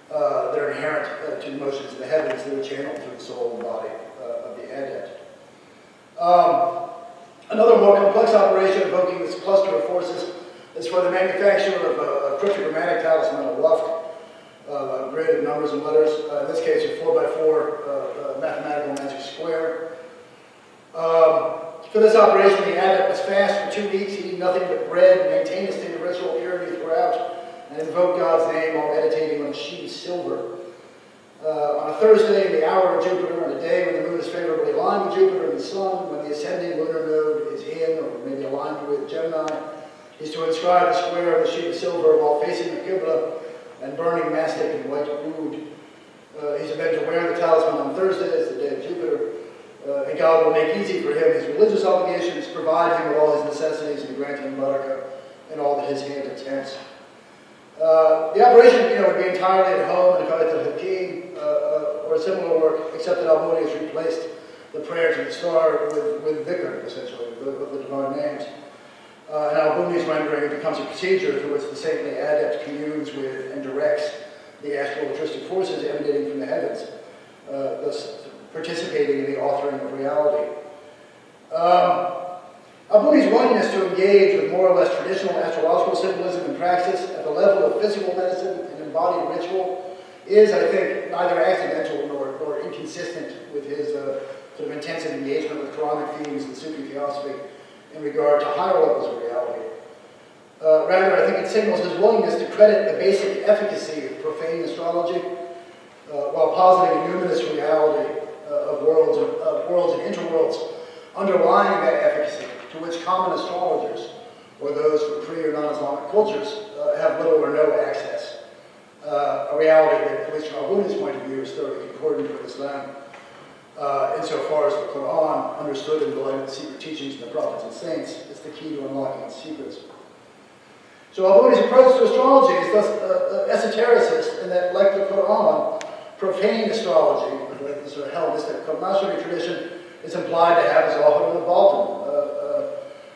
that are inherent to the motions of the heavens that are channeled through the soul and body of the adept. Another more complex operation invoking this cluster of forces is for the manufacture of a cryptogrammatic talisman, a waft, a grid of numbers and letters, in this case a 4x4 mathematical magic square. For this operation, the adept must fast for 2 weeks, eating nothing but bread, maintain a state of ritual purity throughout, and invoke God's name while meditating on a sheet of silver. On a Thursday, in the hour of Jupiter, on a day when the moon is favorably aligned with Jupiter and the sun, when the ascending lunar node is in, or maybe aligned with Gemini, is to inscribe the square on the sheet of silver while facing the Qibla and burning mastic and white oud. He's meant to wear the talisman on Thursday, as the day of Jupiter, and God will make easy for him his religious obligations, provide him with all his necessities, and grant him barakah in all that his hand attempts. The operation, would be entirely at home in a kind of Hakim or similar work, except that Al-Buni has replaced the prayer to the star with dhikr, essentially, with the divine names. And Al-Buni's rendering becomes a procedure through which the saintly adept communes with and directs the astral-altruistic forces emanating from the heavens, thus participating in the authoring of reality. Al-Buni's willingness to engage with more or less traditional astrological symbolism and praxis at the level of physical medicine and embodied ritual is, I think, neither accidental nor inconsistent with his sort of intensive engagement with Quranic themes and Sufi theosophy in regard to higher levels of reality. Rather, I think it signals his willingness to credit the basic efficacy of profane astrology while positing a numinous reality of worlds and interworlds underlying that efficacy, to which common astrologers, or those from pre or non-Islamic cultures, have little or no access. A reality that, at least from Al-Buni's point of view, is thoroughly concordant with Islam, insofar as the Quran, understood in the light of the secret teachings of the prophets and saints, is the key to unlocking its secrets. So Al-Buni's approach to astrology is thus esotericist in that, like the Quran, profane astrology, like the sort of Hellenistic Qur'an tradition, is implied to have Zahir and Batin,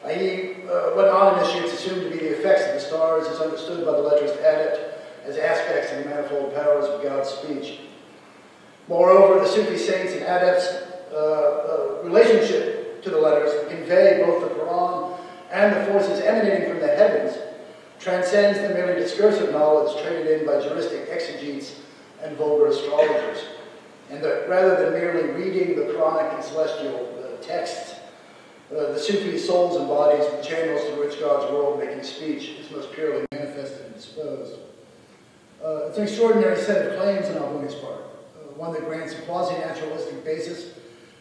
i.e., what non-initiates assume to be the effects of the stars is understood by the letrist adept as aspects of the manifold powers of God's speech. Moreover, the Sufi saints and adepts' relationship to the letters that convey both the Quran and the forces emanating from the heavens transcends the merely discursive knowledge traded in by juristic exegetes and vulgar astrologers, and that rather than merely reading the Quranic and celestial texts, the Sufi souls and bodies the channels through which God's world-making speech is most purely manifested and disposed. It's an extraordinary set of claims on Al-Buni's part, one that grants a quasi-naturalistic basis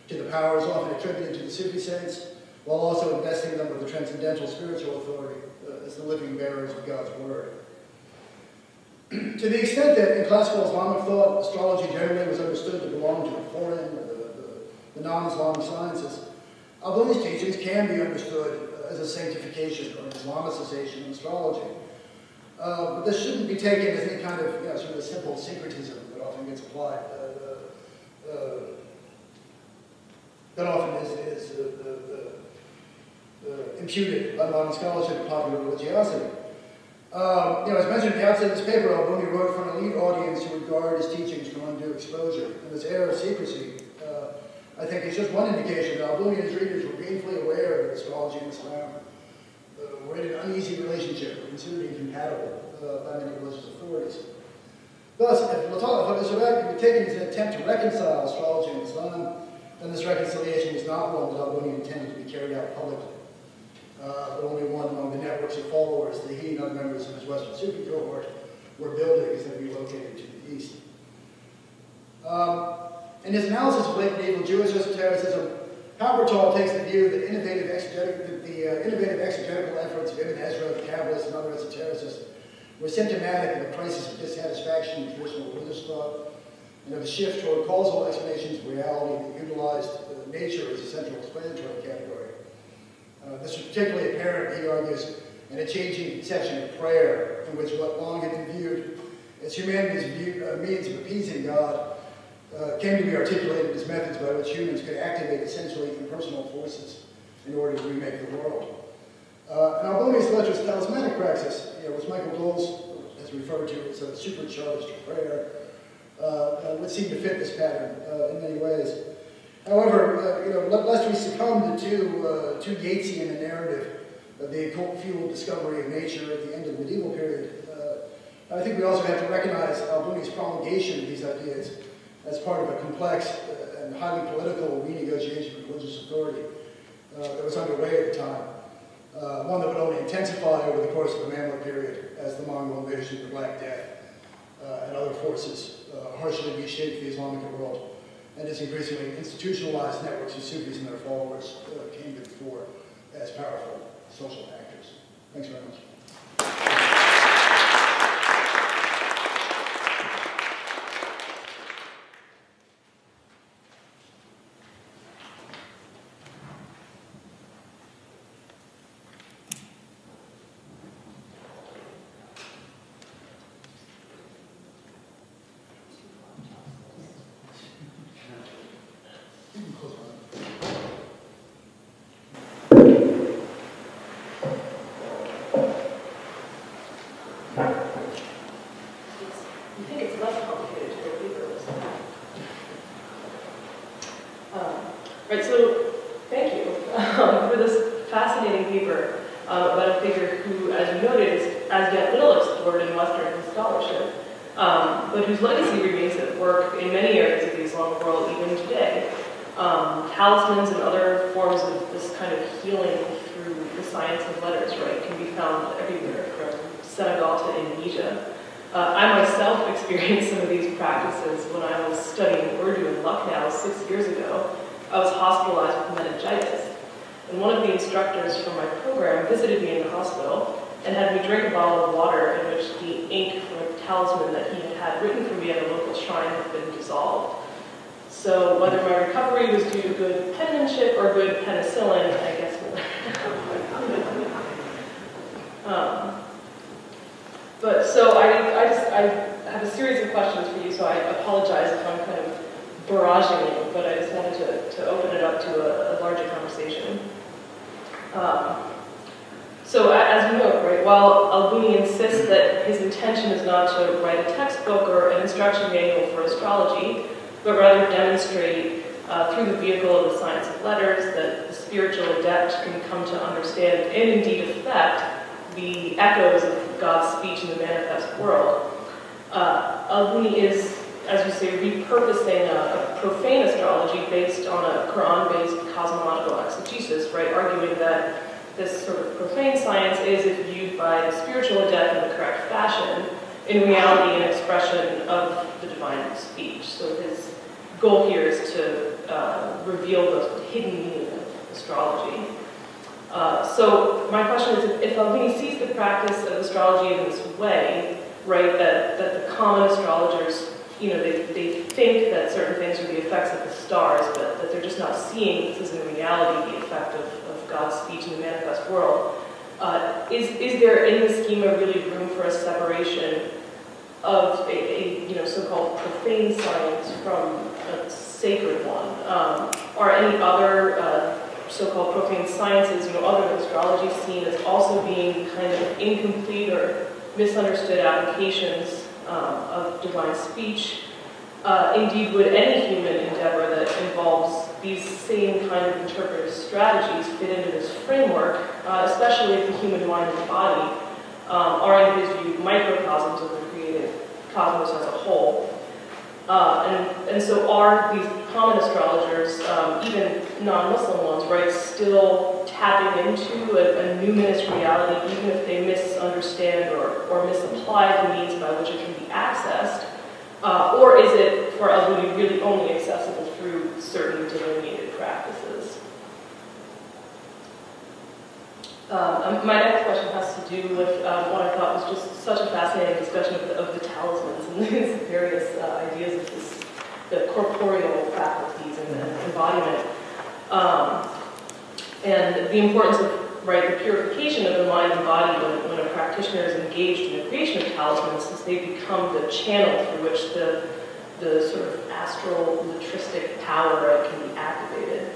to the powers often attributed to the Sufi saints, while also investing them with the transcendental spiritual authority as the living bearers of God's word. To the extent that in classical Islamic thought, astrology generally was understood to belong to the foreign, the non-Islamic sciences, Al-Buni's teachings can be understood as a sanctification or an Islamicization of astrology. But this shouldn't be taken as any kind of sort of simple syncretism that often gets applied, that often is imputed by modern scholarship and popular religiosity. As mentioned at the outset of this paper, Al-Buni wrote for an elite audience who would guard his teachings from undue exposure. And this air of secrecy, I think, is just one indication that Al-Buni and his readers were painfully aware that astrology and Islam were in an uneasy relationship, or considered incompatible by many religious authorities. Thus, if this would be taken as an attempt to reconcile astrology and Islam, then this reconciliation was not one that Al-Buni intended to be carried out publicly, but only one among the networks of followers that he and other members of his Western Sufi cohort were building as they relocated to the east. In his analysis of late medieval Jewish esotericism, Halbertal takes the view that innovative exegetical efforts of Ibn Ezra, the Kabbalists, and other esotericists were symptomatic of a crisis of dissatisfaction in traditional religious thought, and of a shift toward causal explanations of reality that utilized nature as a central explanatory category. This is particularly apparent, he argues, in a changing conception of prayer, in which what long had been viewed as humanity's means of appeasing God came to be articulated as methods by which humans could activate essentially impersonal forces in order to remake the world. And Al-Buni's letrist talismanic praxis, which Michael Doles has referred to as a supercharged prayer, would seem to fit this pattern in many ways. However, lest we succumb to too Yeatsian a narrative of the occult-fueled discovery of nature at the end of the medieval period, I think we also have to recognize Al-Buni's promulgation of these ideas as part of a complex and highly political renegotiation of religious authority that was underway at the time, one that would only intensify over the course of the Mamluk period as the Mongol invasion, the Black Death, and other forces harshly reshaped the Islamic world, and as increasingly institutionalized networks of Sufis and their followers came to the fore as powerful social actors. Thanks very much. Right, so thank you for this fascinating paper about a figure who, as you noted, is as yet little explored in Western scholarship, but whose legacy remains at work in many areas of the Islamic world even today. Talismans and other forms of this kind of healing through the science of letters, right, can be found everywhere, from Senegal to Indonesia. I myself experienced some of these practices when I was studying Urdu in Lucknow 6 years ago. I was hospitalized with meningitis, and one of the instructors from my program visited me in the hospital and had me drink a bottle of water in which the ink from a talisman that he had had written for me at a local shrine had been dissolved. So whether my recovery was due to good penmanship or good penicillin, I guess we'll but so I have a series of questions for you, so I apologize if I'm kind of barraging you, but I just wanted to open it up to a larger conversation. So as you know, right, while Al-Buni insists that his intention is not to write a textbook or an instruction manual for astrology, but rather demonstrate through the vehicle of the science of letters that the spiritual adept can come to understand and indeed affect the echoes of God's speech in the manifest world. Al-Buni is, as you say, repurposing a profane astrology based on a Quran-based cosmological exegesis, right, arguing that this sort of profane science is, if viewed by the spiritual adept in the correct fashion, in reality an expression of the divine speech. So his goal here is to reveal the hidden meaning of astrology. So my question is, if Al-Buni sees the practice of astrology in this way, right, that the common astrologers, you know, they think that certain things are the effects of the stars, but that they're just not seeing this is in reality the effect of God's speech in the manifest world. Is there in the schema really room for a separation of a you know, so-called profane science from a sacred one? Are any other so-called profane sciences, you know, other than astrology, seen as also being kind of incomplete or misunderstood applications of divine speech? Indeed, would any human endeavor that involves these same kind of interpretive strategies fit into this framework, especially if the human mind and body are, in his view, microcosms of the created cosmos as a whole? And so are these common astrologers, even non-Muslim ones, right, still tapping into a numinous reality, even if they misunderstand or misapply the means by which it can be accessed? Or is it, for Al-Buni, really only accessible through certain delineated practices? My next question has to do with what I thought was just such a fascinating discussion of the talismans and these various ideas of this, the corporeal faculties and embodiment, and the importance of, right, the purification of the mind and body when a practitioner is engaged in the creation of talismans, since they become the channel through which the sort of astral latristic power, right, can be activated.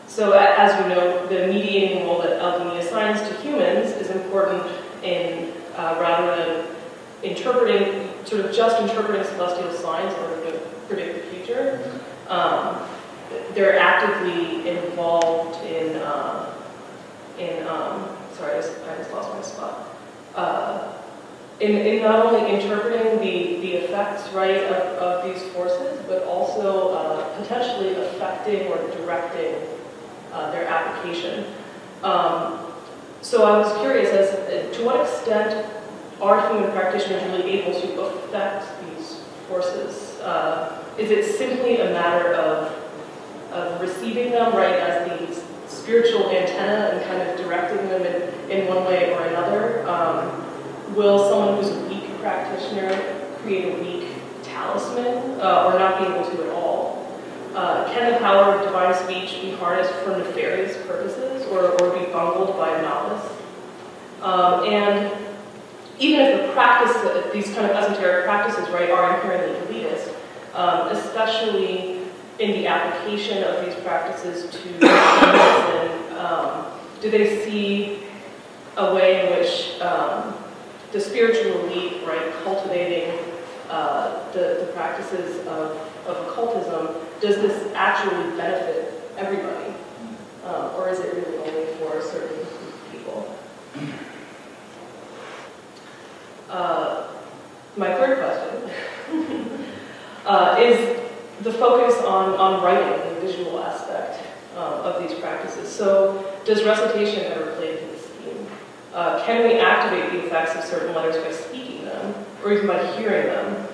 So as you know, the mediating role that Al-Buni assigns to humans is important in, rather than interpreting, sort of just interpreting celestial signs in order to predict the future, they're actively involved in sorry, I just lost my spot. In not only interpreting the effects, right, of these forces, but also potentially affecting or directing their application. So I was curious as to what extent are human practitioners really able to affect these forces? Is it simply a matter of receiving them, right, as these spiritual antenna and kind of directing them in one way or another? Will someone who's a weak practitioner create a weak talisman or not be able to at all? Can the power of divine speech be harnessed for nefarious purposes or be bungled by a novice? And even if the practice, these kind of esoteric practices, right, are inherently elitist, especially in the application of these practices to medicine, do they see a way in which the spiritual elite, right, cultivating the practices of occultism, does this actually benefit everybody? Or is it really only for a certain group of people? My third question is the focus on writing, the visual aspect of these practices. So does recitation ever play into this scheme? Can we activate the effects of certain letters by speaking them, or even by hearing them?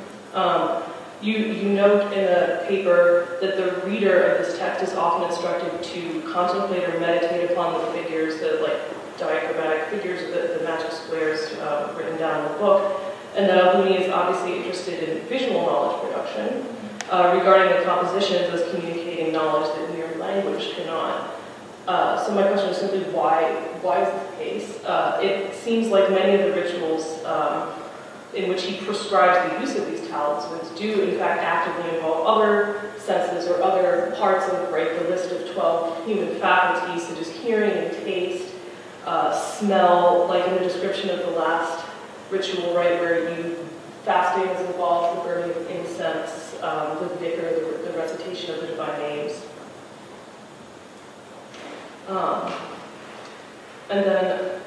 You note in a paper that the reader of this text is often instructed to contemplate or meditate upon the figures, the diagrammatic figures, the magic squares written down in the book, and that Albuni is obviously interested in visual knowledge production, regarding the compositions as communicating knowledge that mere language cannot. So my question is simply why is this the case? It seems like many of the rituals in which he prescribes the use of these talismans do in fact actively involve other senses or other parts of the list of 12 human faculties, such as hearing and taste, smell, like in the description of the last ritual, right, where fasting is involved, the burning of incense, the dhikr, the recitation of the divine names. And then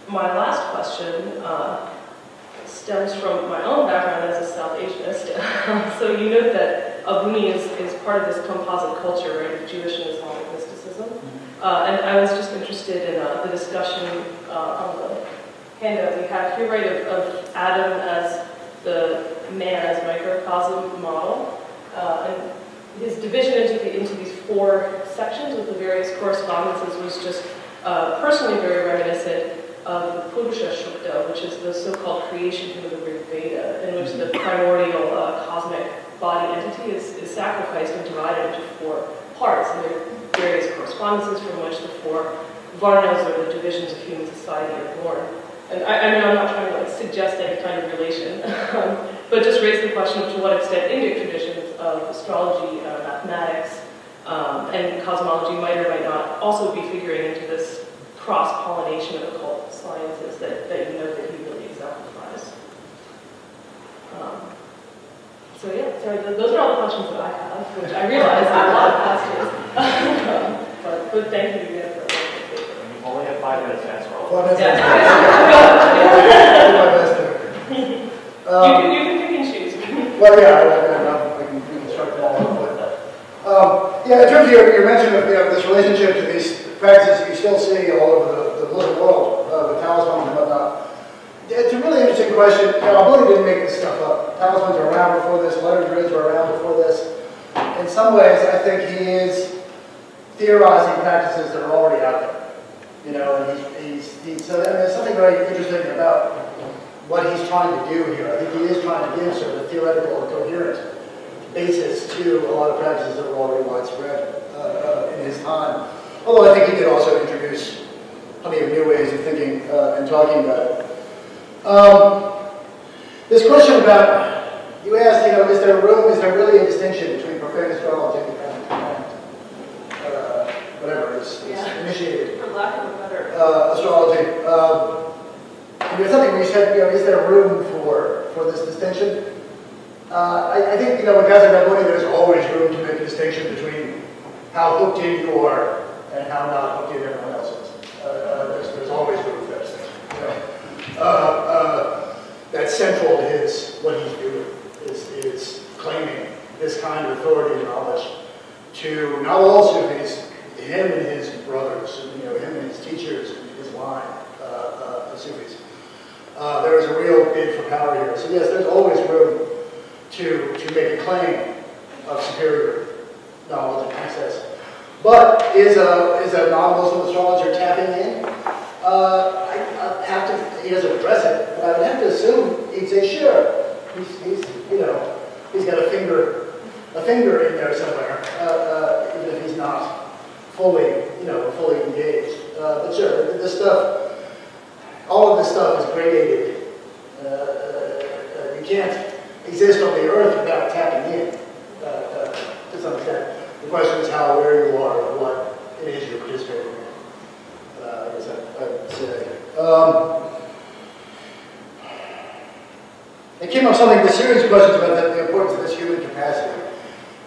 my last question stems from my own background as a South Asianist. So you note that Albuni is part of this composite culture, right, of Jewish and Islamic mysticism. And I was just interested in the discussion on the handout we have here, right, of Adam as the man as microcosm model, and his division into these 4 sections with the various correspondences was just personally very reminiscent of the Purusha Shukta, which is the so-called creation from the Rig Veda, in which the primordial cosmic body entity is sacrificed and divided into 4 parts, and there are various correspondences from which the 4 varnas, or the divisions of human society, are born. And I know I'm not trying to suggest any kind of relation, but just raise the question of to what extent Indic traditions of astrology, mathematics, and cosmology might or might not also be figuring into this cross-pollination of occult sciences that you know that he really exemplifies. So yeah, sorry, those are all the questions that I have, which I realize are a lot of questions. but thank you again for the paper. You only have 5 minutes to answer all. 5 minutes. You can pick and choose. Well, yeah, I can reconstruct that a little bit. Yeah, in terms of your mention of this relationship to these practices you still see all over the Muslim world, with talismans and whatnot. It's a really interesting question. Albuni didn't make this stuff up. Talismans are around before this, letter grids were around before this. In some ways, I think he is theorizing practices that are already out there. And so there's something very interesting about what he's trying to do here. I think he is trying to give sort of a theoretical and coherent basis to a lot of practices that were already widespread in his time. Although I think he did also introduce plenty of new ways of thinking and talking about it. This question about, you asked, is there really a distinction between profane astrology and whatever is initiated? For lack of a better astrology. There's something where you said, is there room for this distinction? I think, with guys like Albuni, there's always room to make a distinction between how hooked in you are and how not hooked in everyone else is. There's always room for that distinction. That's central to what he's doing, is claiming this kind of authority and knowledge to not all Sufis, him and his brothers, him and his teachers, and his line of Sufis. There is a real bid for power here. So yes, there's always room to make a claim of superior knowledge and access. But is a non-Muslim astrologer tapping in? He doesn't address it, but I would have to assume he'd say, sure. He's got a finger in there somewhere, even if he's not fully engaged. But sure, all of this stuff is gradated. You can't exist on the earth without tapping in, to some extent. The question is how aware you are of what it is you're participating in. I guess I'd say. It came up something, a series of questions about the importance of this human capacity.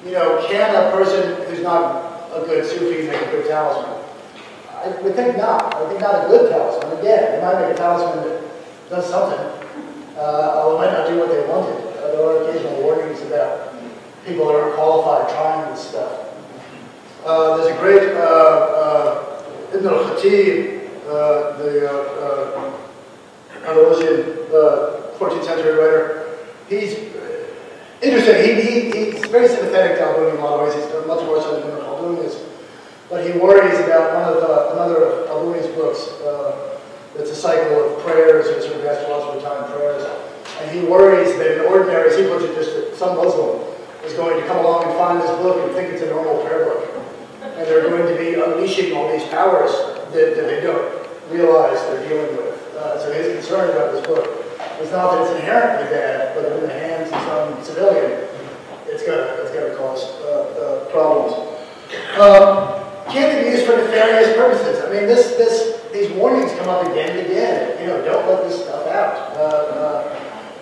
You know, can a person who's not a good Sufi make a good talisman? I would think not. I think not a good talisman. Again, they might make a talisman that does something, although it might not do what they wanted. There are occasional warnings about people that aren't qualified trying this stuff. There's a great Ibn al-Khatib, the Andalusian 14th century writer. He's interesting. He's very sympathetic to Al-Buni in a lot of ways. He's done much more so than Al-Buni is. But he worries about another of Al-Buni's books. It's a cycle of prayers, or sort of astrological time prayers. And he worries that an ordinary, he puts it just that some Muslim is going to come along and find this book and think it's a normal prayer book. And they're going to be unleashing all these powers that they don't realize they're dealing with. So his concern about this book is not that it's inherently bad, but in the hands of some civilian, it's going to cause problems. Can it be used for nefarious purposes? I mean, these warnings come up again and again. You know, don't let this stuff out.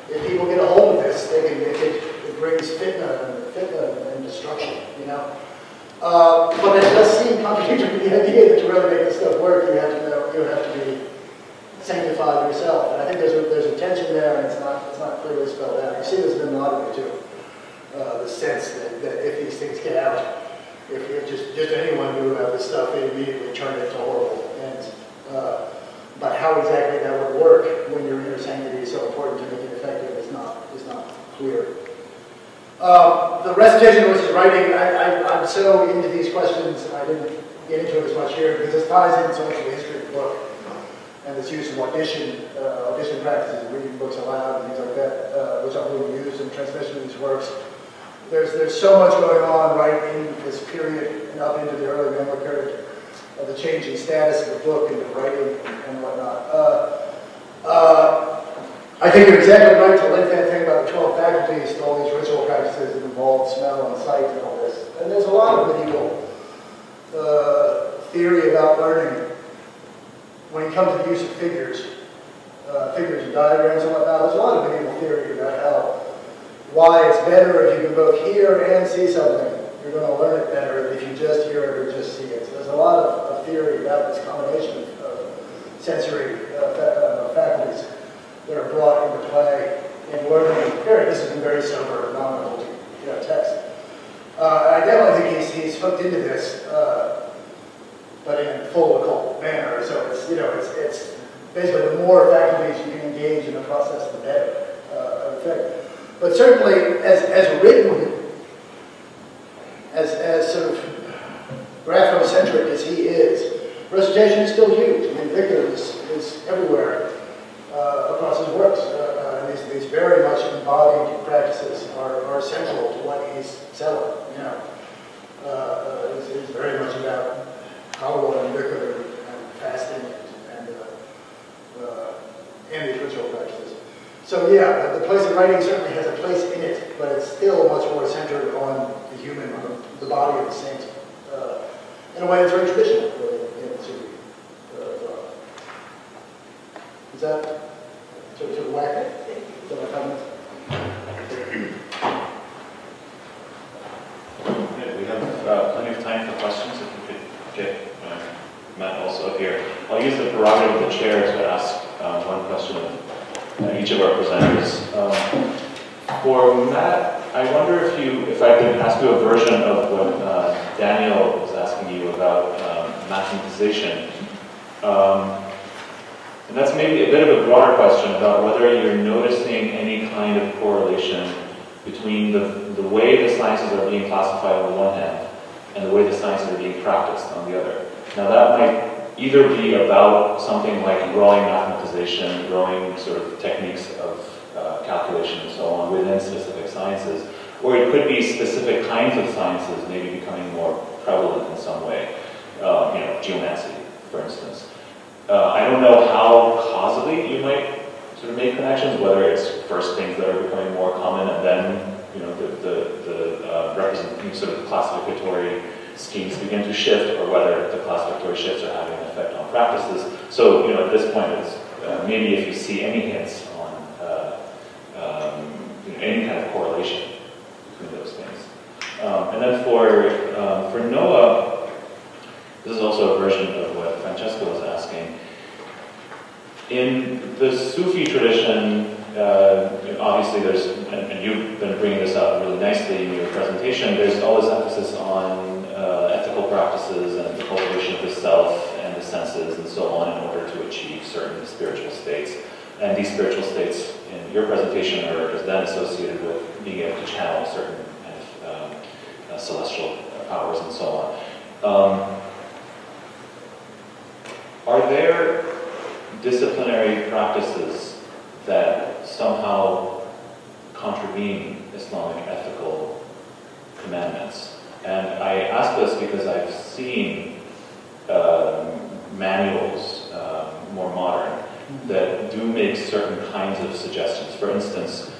If people get a hold of this, it brings fitna and destruction. You know. But it does seem contradictory to the idea that to really make this stuff work, you have to be sanctified yourself. And I think there's a tension there, and it's not clearly spelled out. You see this in monogamy too. The sense that if these things get out, if just anyone knew about this stuff, they immediately turn it to horrible ends. But how exactly that would work when your inner sanctity is so important to make it effective is not clear. The recitation versus writing, I'm so into these questions, I didn't get into it as much here because this ties in so much to the history of the book and this use of audition practices and reading books aloud and things like that, which I've really used in transmission of these works. There's so much going on right in this period and up into the early Mamluk period of the changing status of the book and the writing and whatnot. I think you're exactly right to link that thing about the 12 faculties to all these ritual practices that involve smell and sight and all this. And there's a lot of medieval theory about learning when you come to the use of figures and diagrams and whatnot. There's a lot of medieval theory about why it's better if you can both hear and see something. You're going to learn it better than if you just hear it or just see it. So there's a lot of theory about this combination of sensory faculties that are brought into play in learning. This is a very sober, non-occult text. I definitely think he's hooked into this, but in a full occult manner. So it's basically the more faculties you can engage in the process, the better, I would think. But certainly, as written, as sort of graphocentric as he is, recitation is still huge. I mean, Victor is everywhere across his works. And these very much embodied practices are central to what he's selling. You know, it's very much about Halwa and Dhikr and fasting and these ritual practices. So yeah, the place of writing certainly has a place in it, but it's still much more centered on the human, on the body of the saint. In a way, it's very traditional, really, in Sufi thought. Is that sort of whack? Is that my comment? Yeah, we have plenty of time for questions. If we could get Matt also up here. I'll use the prerogative of the chair to ask one question of each of our presenters. For Matt, I wonder if I could ask you a version of what Daniel was asking you about mathematization. And that's maybe a bit of a broader question about whether you're noticing any kind of correlation between the way the sciences are being classified on the one hand and the way the sciences are being practiced on the other. Now that might either be about something like growing mathematization, growing sort of techniques of calculation and so on within specific sciences, or it could be specific kinds of sciences maybe becoming more prevalent in some way, geomancy, for instance. I don't know how causally you might sort of make connections, whether it's first things that are becoming more common and then the sort of classificatory schemes begin to shift, or whether the classificatory shifts are having an effect on practices. So, at this point, it's maybe if you see any hints on any correlation between those things. And then for Noah, this is also a version of what Francesca was asking. In the Sufi tradition, obviously there's, and you've been bringing this up really nicely in your presentation, there's always emphasis on ethical practices and the cultivation of the self and the senses and so on in order to achieve certain spiritual states. And these spiritual states in your presentation are then associated with being able to channel certain kind of celestial powers and so on. Are there disciplinary practices that somehow contravene Islamic ethical commandments? And I ask this because I've seen manuals, more modern, that do make certain kinds of suggestions. For instance,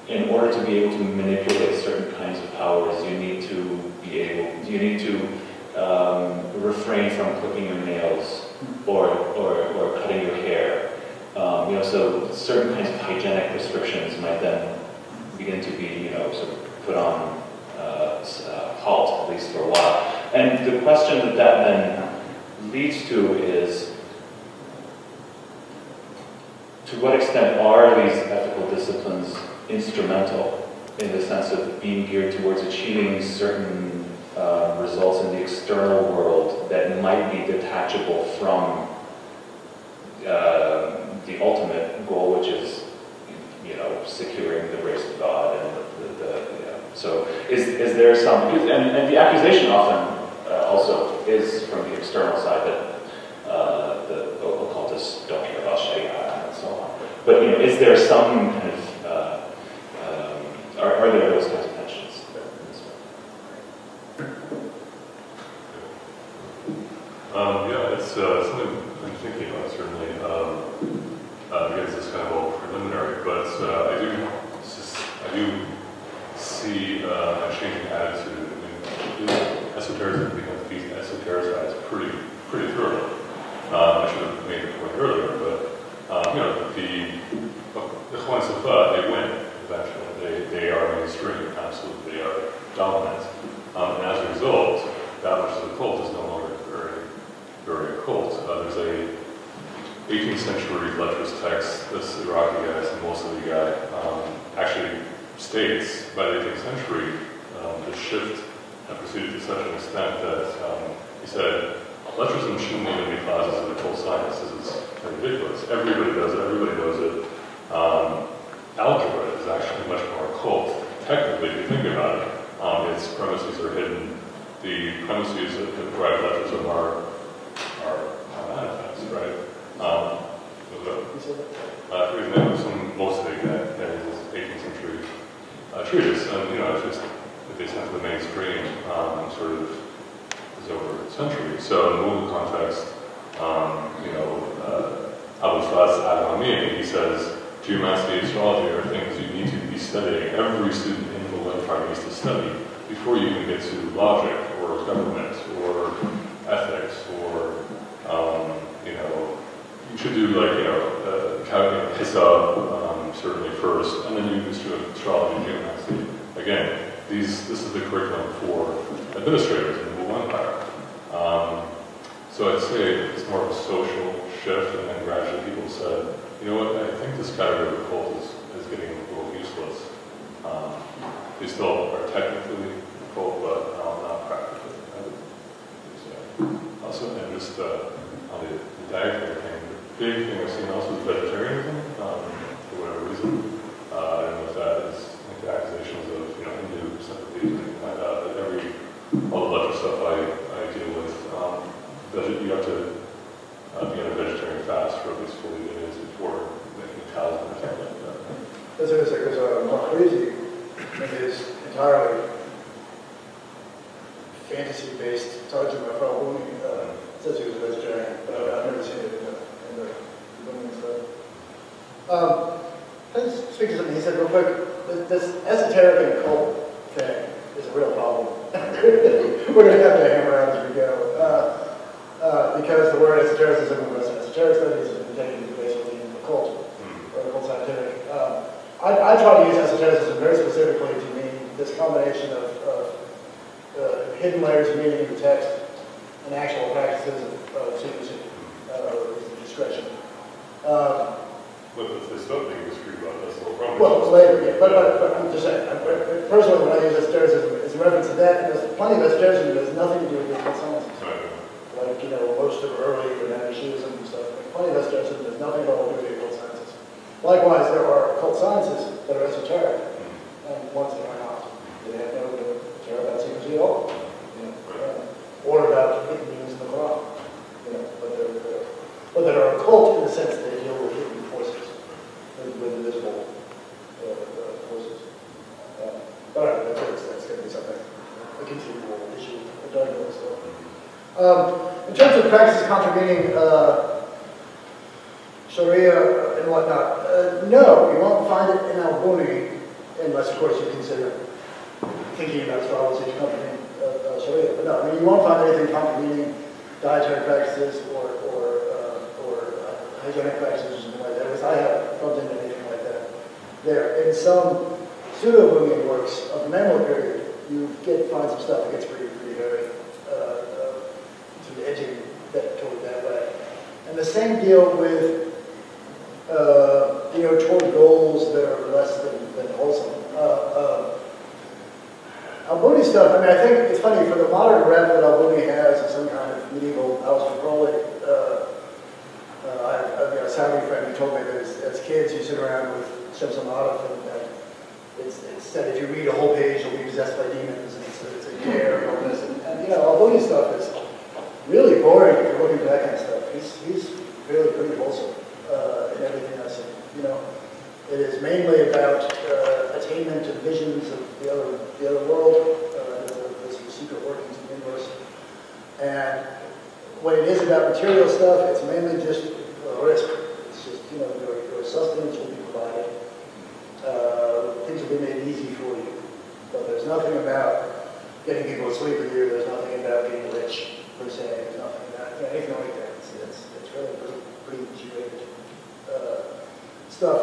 in order to be able to manipulate certain kinds of powers, you need to refrain from clipping your nails or cutting your hair. So certain kinds of hygienic restrictions might then begin to be, sort of put on halt, at least for a while. And the question that then leads to is, to what extent are these ethical disciplines instrumental in the sense of being geared towards achieving certain results in the external world that might be detachable from the ultimate goal, which is, securing the grace of God and so is there some, and the accusation often also is from the external side that the occultists don't care about Sharia and so on. But is there some kind of are there those kinds of tensions? Yeah, it's something I'm thinking about, certainly. Again, this is kind of all preliminary, but I do see a changing attitude. I mean, esotericism becomes esotericized pretty thoroughly. I should have made the point earlier, but the Ikhwan Safa, they win eventually. They are mainstream, absolutely. They are dominant, and as a result, that which is occult is no longer very occult. There's a 18th century letters text, this Iraqi guy, this Mosley guy, actually states by the 18th century the shift had proceeded to such an extent that he said, Lettrism shouldn't even be classes of occult science. This is ridiculous. Everybody does it. Everybody knows it. Algebra is actually much more occult. Technically, if you think about it, its premises are hidden. The premises that provide Lettrism are manifest, right? For example, some Mosley that is this 18th century treatise, and it's just the descent of the mainstream sort of is over a century. So in the movement context, Abu Faz al-Amin, he says, geomancy, astrology are things you need to be studying. Every student in the Mughal Empire needs to study before you can get to logic or government or ethics or, you should do Hisab certainly first, and then you just do astrology, geomancy. Again, this is the curriculum for administrators in the Mughal Empire. So I'd say it's more of a social shift, and then gradually people said, you know what, I think this category of occult is getting a little useless. They still are technically occult, but not practically. I would say. Also, and just on the dietary thing, the big thing I've seen also is vegetarianism, for whatever reason. I don't know if that is like the accusations of Hindu sympathies or anything like that. But all the lecture stuff I deal with, you have to be on a vegetarian fast for at least 40 days before making a talisman or something like that. That's interesting, because Marquisi is entirely fantasy-based. Talking to my friend Bumi, says he was a vegetarian, but I've never seen it in the Bumi stuff. Let's speak to something he said real quick. This esoteric and occult thing is a real problem. We're going to have to hammer out as we go. Because the word esotericism and Western esoteric studies has been taken to basically occult, or occult scientific. I try to use esotericism very specifically to mean this combination of hidden layers of meaning in the text and actual practices of secrecy, or discretion. But there's something discreet about this whole problem. Well, later, yeah. But I'm just saying, personally, when I use esotericism, it's a reference to that, and there's plenty of esotericism that has nothing to do with the occult sciences. Right. Like, most of early Judaism and stuff. Like, plenty of esotericism has nothing at all to do with the occult sciences. Likewise, there are occult sciences that are esoteric, and ones that are not. They have no care about secrecy at all. Or about hidden meanings in the Quran. But that are occult in the sense that they deal with hidden forces, with invisible forces. But that's going to be something, a continual issue of Gardiner. In terms of practices contravening Sharia and whatnot, no, you won't find it in Al-Buni, unless, of course, you consider thinking about astrology contravening Sharia. But no, I mean, you won't find anything contravening dietary practices or hygienic practices or something like that, because I haven't bumped into anything like that there. In some pseudo-Bunyan works of the Mamluk period, you find some stuff that gets pretty hairy, sort of edging toward that way. And the same deal with, toward goals that are less than wholesome. Al-Buni stuff, I mean, I think it's funny, for the modern rep that Al-Buni has as some kind of medieval Alistair Crowley, I've got a Saudi friend who told me that as kids you sit around with Shams al-Ma'arif and it's said if you read a whole page you'll be possessed by demons and it's a dare and all this. And Al-Buni stuff is really boring if you're looking for that kind of stuff. He's really pretty wholesome in everything I've seen. It is mainly about attainment of visions of the other world, the secret workings of the universe. And when it is about material stuff, it's mainly just risk. It's just, your sustenance will be provided. Things will be made easy for you. But there's nothing about getting people to sleep with you. There's nothing about being rich, per se. There's nothing about anything like that. It's really pretty G-rated stuff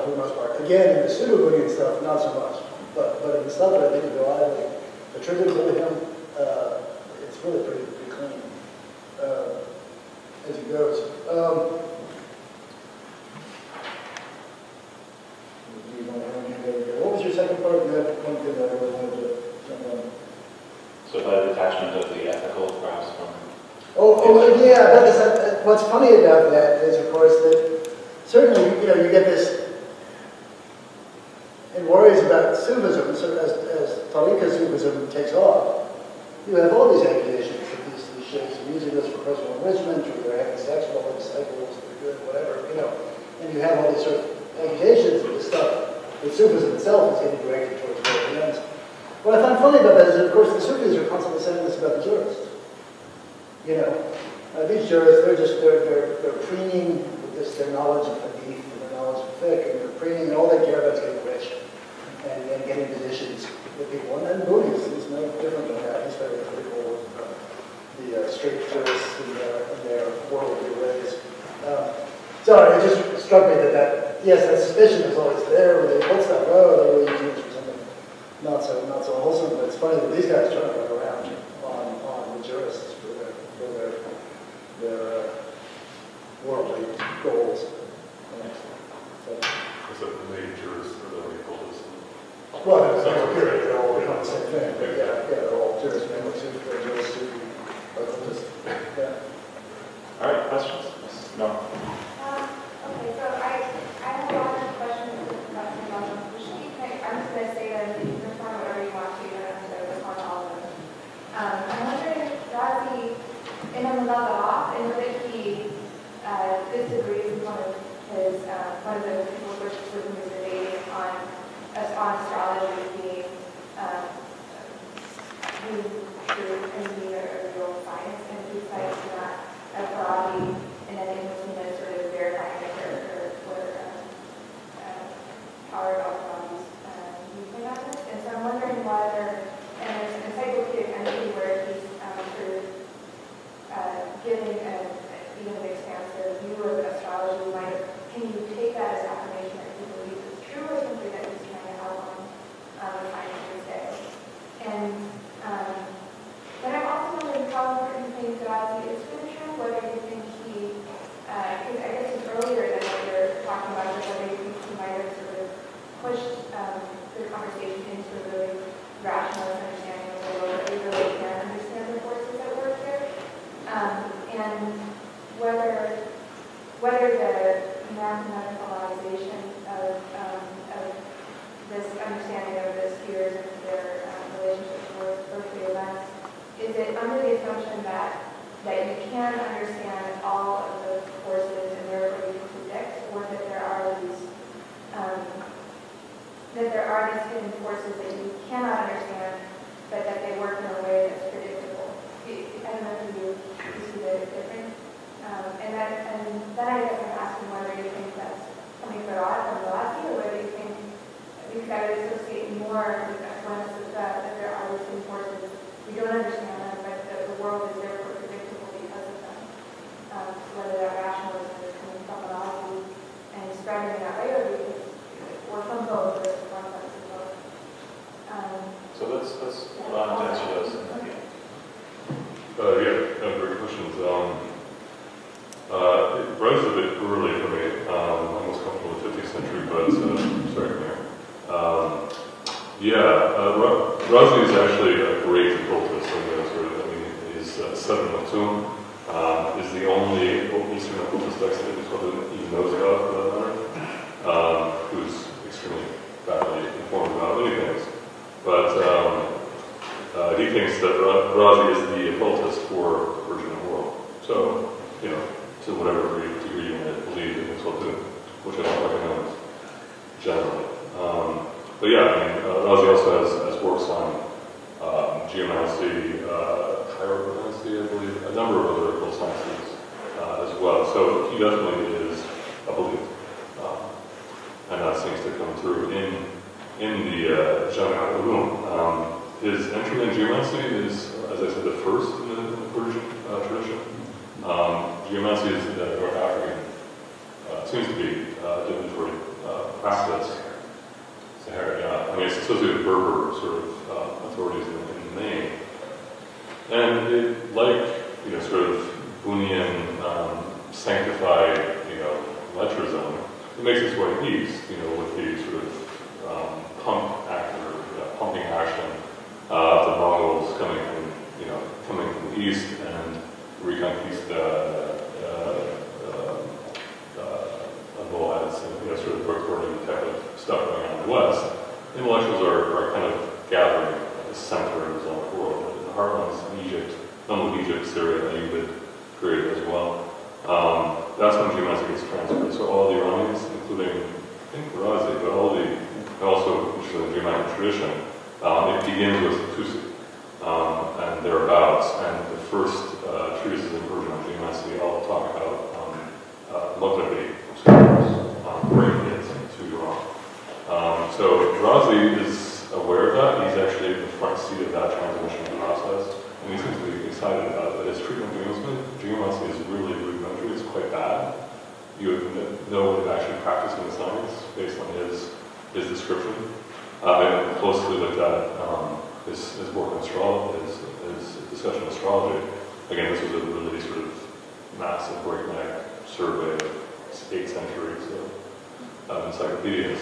for the most part. Again, in the pseudo-Bunyan stuff, not so much. But in the stuff that I think is reliably attributable to him, it's really pretty clean as it goes. What was your second part? You had one thing that I really wanted to jump on. So the detachment of the ethical, perhaps, from... Yeah. What's funny about that is, of course, that certainly, you get this in worries about Sufism, so as Tariqa Sufism takes off, you have all these accusations that these sheikhs are using this for personal enrichment, or they're having sex with all their disciples, they're good, whatever, and you have all these sort of accusations of this stuff. But Sufism itself is getting directed towards worldly ends. What I find funny about that is that, of course, the Sufis are constantly saying this about the jurists. These jurists, they're preening with their knowledge of hadith and their knowledge of fiqh, and they're preening, and all they care about is getting rich and getting positions with people. And then Buni is no different than that. He's very critical of the straight jurists and their worldly ways. So it just struck me that that suspicion is always there when they put stuff, they really use it for something not so wholesome. But it's funny that these guys try to run around on the jurists for their worldly goals. Except the main jurists are the occultists. Well, they're all the same thing. But they're all jurists, they're jurists, occultists. Yeah. All right, questions? No. Okay, so I have a lot of questions about the sheet. I'm just going to say that you can respond to whatever you want to. You don't have to respond to all of them. I'm wondering, Razi, in a Mullah, in which he disagrees with one of the people with whom he's debating on astrology being true and being a real science, and he cites rationalist understanding of the world that we really can understand the forces at work here, and whether the mathematicalization of this understanding of the spheres and their relationship with earthly events, is it under the assumption that you can understand all of the forces and therefore you can predict, or that there are these hidden forces that you cannot understand, but that they work in a way that's predictable? I don't know if you see the difference. And then I guess I'm asking whether you think that's coming from Razi, or whether you think, because I would associate more with Aquinas with that there are these hidden forces. We don't understand them, but the world is therefore predictable because of them. Whether that rationalism is coming from Razi and spreading in that way, or from both, or from concepts of both. So let's answer those. Great questions. Rose is a bit early for me. I'm almost comfortable with 15th century, but sorry, Razi is actually a great occultist. He's Seven Matum is the only Eastern occultist text that even knows about the matter, who's extremely badly informed about many things. But he thinks that Razi is the occultist for original world. So, to whatever degree you may believe in occultism, which I don't recommend generally. Razi also has works on geomancy, chiromancy, I believe, a number of other occult sciences as well. So he definitely is a believer. And that seems to come through in the Jami'at Ulum. His entry in geomancy is, as I said, the first in the Persian tradition. Geomancy is North African, seems to be divinatory practice. Sahara, it's associated with Berber sort of authorities in the name. And it, like, sort of Bunyan sanctified, Letrism, it makes its way east, with the sort of pumping action of the Mongols coming from the east and reconquist Moabites and sort of Berkshire type of stuff going on in the west. Intellectuals are kind of gathering at the center of the Islamic world. The heartlands in Egypt, none of Egypt, Syria, and Ayyubid period as well. That's when geomancy gets transferred. So all the Iranians, including, I think, Razi, but also which is the geomantic tradition, it begins with Tusi and thereabouts. And the first treatises in Persian on geomancy all talk about Maghribi scholars bringing it to Iran. So Razi is aware of that. He's actually in the front seat of that transmission process, and he seems to be excited about it. His treatment of geomancy is really rudimentary. It's quite bad. You have no way of actually practicing the science based on his description. And closely looked at his work on astrology, his discussion of astrology. Again, this was a really sort of massive breakneck survey of 8 centuries of encyclopedias.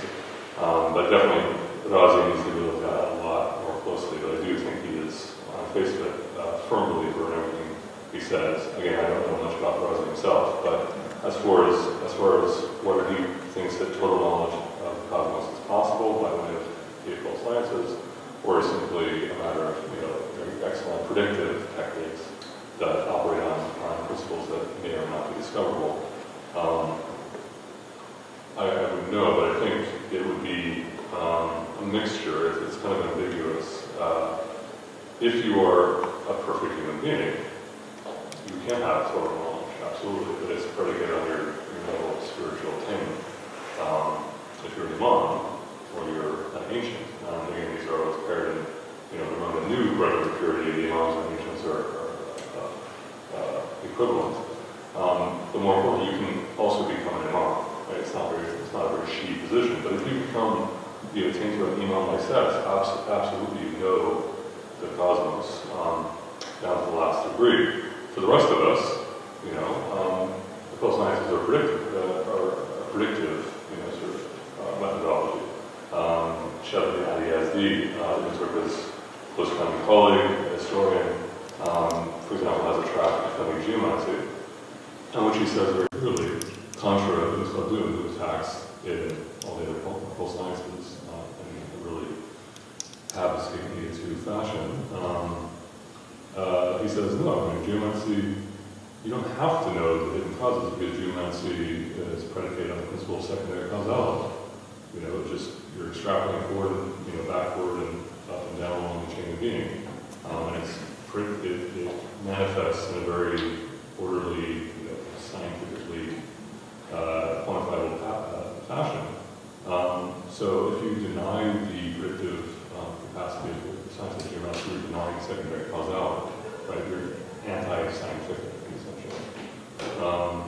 But definitely, Razi needs to be looked at a lot more closely. But I do think he is, on the face of it, a firm believer in everything he says. Again, I don't know much about Razi himself, but as far as whether he thinks that total knowledge of the cosmos is possible by way of the occult sciences, or simply a matter of very excellent predictive techniques that operate on principles that may or may not be discoverable. I would know, but I think it would be a mixture. It's kind of ambiguous. If you are a perfect human being, you can have total knowledge, absolutely, but it's predicated on your level of spiritual attainment. If you're an imam, or you're an ancient, again, these are always paired in, among the new brotherhood of purity, the imams and ancients are equivalent. The more important, you can also become an imam. Right? It's not a very shitty position, but if you attain to an imam-like status, absolutely you know the cosmos down to the last degree. For the rest of us, occult sciences are predictive, sort of methodology. Shadli Ali Yazdi interprets close friend and colleague, a historian, for example, has a tract defending geomancy, in which he says very clearly, contra to Khaldun, who attacks in all the other occult sciences, and really have escaped me into fashion. He says, no, I mean, geomancy, you don't have to know the hidden causes because geomancy is predicated on the principle of secondary causality. You know, just you're extrapolating forward and backward and up and down along the chain of being, and it manifests in a very orderly, scientifically quantifiable fashion. So if you deny the predictive capacity of the science of geometry, you're denying secondary causality, right? You're anti-scientific, essentially.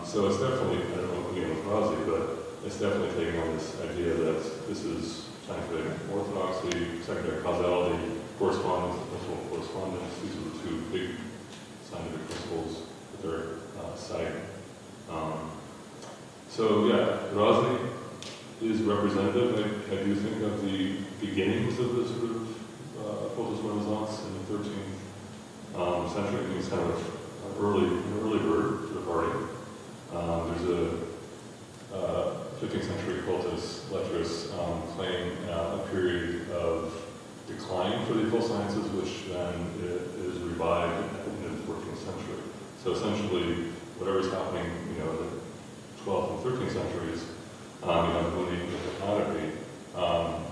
So it's definitely, I don't know if it's Razi, but it's definitely taking on this idea that this is scientific orthodoxy, secondary causality, correspondence, principle of correspondence. These are the two big scientific principles that they're citing. So yeah, Razi is representative, I do think, of the beginnings of the sort of occultist renaissance in the 13th century. I mean, it's kind of an early bird to the party. There's a 15th century occultist lecturers claim a period of decline for the occult sciences, which then is revived in the 14th century. So essentially, whatever's happening, in the 12th and 13th centuries, when they hypnotherapy,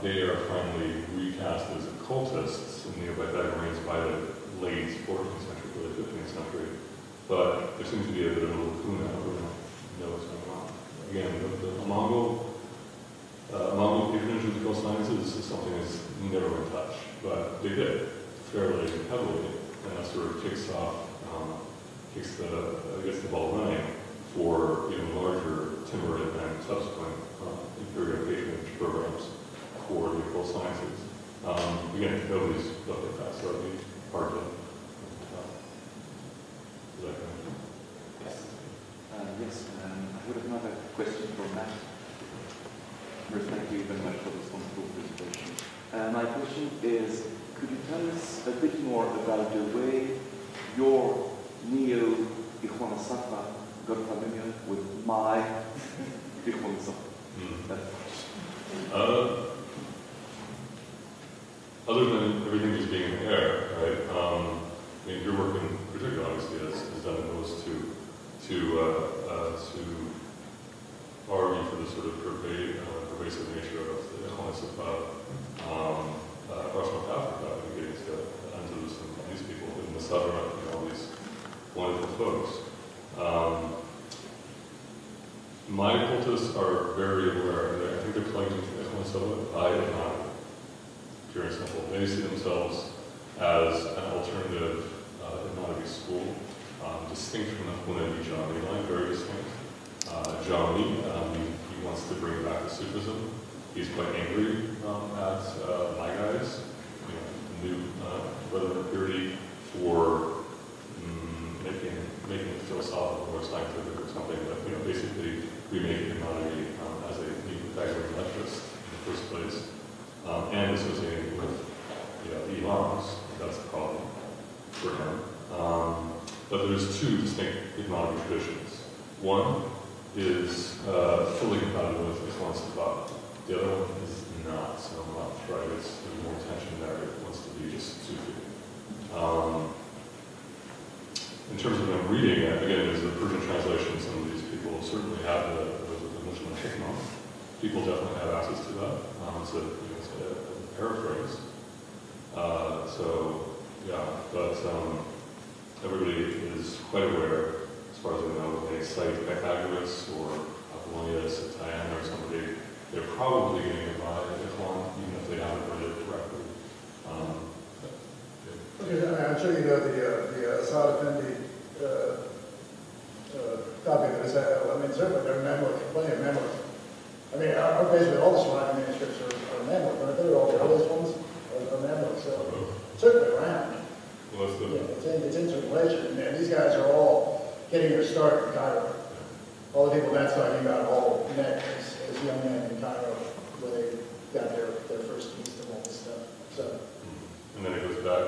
they are finally recast as occultists and neo-Pythagoreans by the late 14th century, early 15th century. But there seems to be a bit of a lacuna. We don't know what's going on. Again, the Mongol patronage of the occult sciences is something that's never been touched, but they did fairly heavily, and that sort of gets the ball running for even larger Timurid and subsequent imperial patronage programs for the occult sciences. Again, nobody's looked at that, so it'd be hard to Yes. I would have another question for Matt. First, thank you very much for this wonderful presentation. My question is, could you tell us a bit more about the way your neo-Ikhwan Safa got familiar with my Ikhwan Safa? Other than everything just being in the air, right? I mean, your work in particular, obviously, has done the most to argue for the sort of pervasive nature of the Ikhwan Safa, North Africa, against the Andalus and these people in the southern, all these wonderful folks. My occultists are very aware. I think they're playing into Ikhwan Safa. I am not. Pure and simple. They see themselves as an alternative hypnotic school, distinct from the Hunaydi Jami line, very distinct. Jami, he wants to bring back the Sufism. He's quite angry at my guys, new brother purity, for making it philosophical or scientific or something, but basically remaking hypnotic as a new Pythagorean lecturist in the first place. And associated with the imams, that's the problem for him. But there's two distinct hypnotic traditions. One is fully compatible with Ikhwan Safa. The other one is not so much, right? There's more tension there. It wants to be just Sufi. In terms of them reading, again, there's the Persian translation. Some of these people certainly have the Muslim hikmah. People definitely have access to that. It's a paraphrase. But everybody is quite aware, as far as I know, when they cite Pythagoras or Apollonius or Diana or somebody, they're probably getting it by Ikhwan, even if they haven't read it directly. I'm sure you know the Assad Effendi copy of this. Certainly there are Mamluk, plenty of Mamluk. Basically all the surviving manuscripts are Mamluk, but I think all the earliest ones are Mamluk, so certainly around. Well, it's in circulation, and these guys are all getting their start in Cairo. All the people Matt's talking about all met as young men in Cairo, where they got their first taste of all this stuff. So. And then it goes back,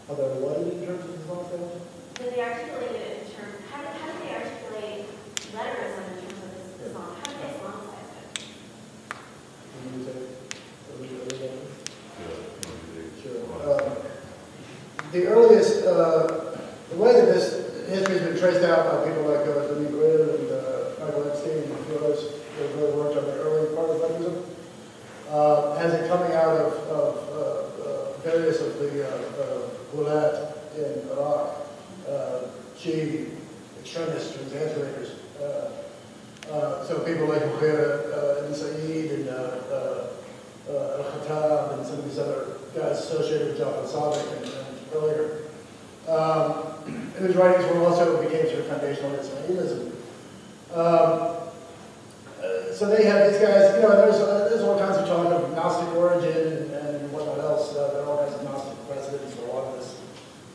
How they're what in terms of Islamic theology? Do they articulate it in terms, how do they articulate letterism in terms of Islam? How do they Islamicize it? Can you say a little bit about this? Sure. The earliest, the way that this history has been traced out by people like Denis Grid and Michael Epstein and a few others who have really worked on the early part of letterism, has it coming out of various of the Ghulat in Iraq, Shi'i extremists, translators. So people like Mughira and Sa'id and Al-Khattab and some of these other guys associated with Jafar Sadiq and earlier. Whose writings were also became sort of foundational in Ismailism. So they have these guys, you know, there's all kinds of talk of Gnostic origin and whatnot else. There are all kinds of Gnostic precedents for a lot of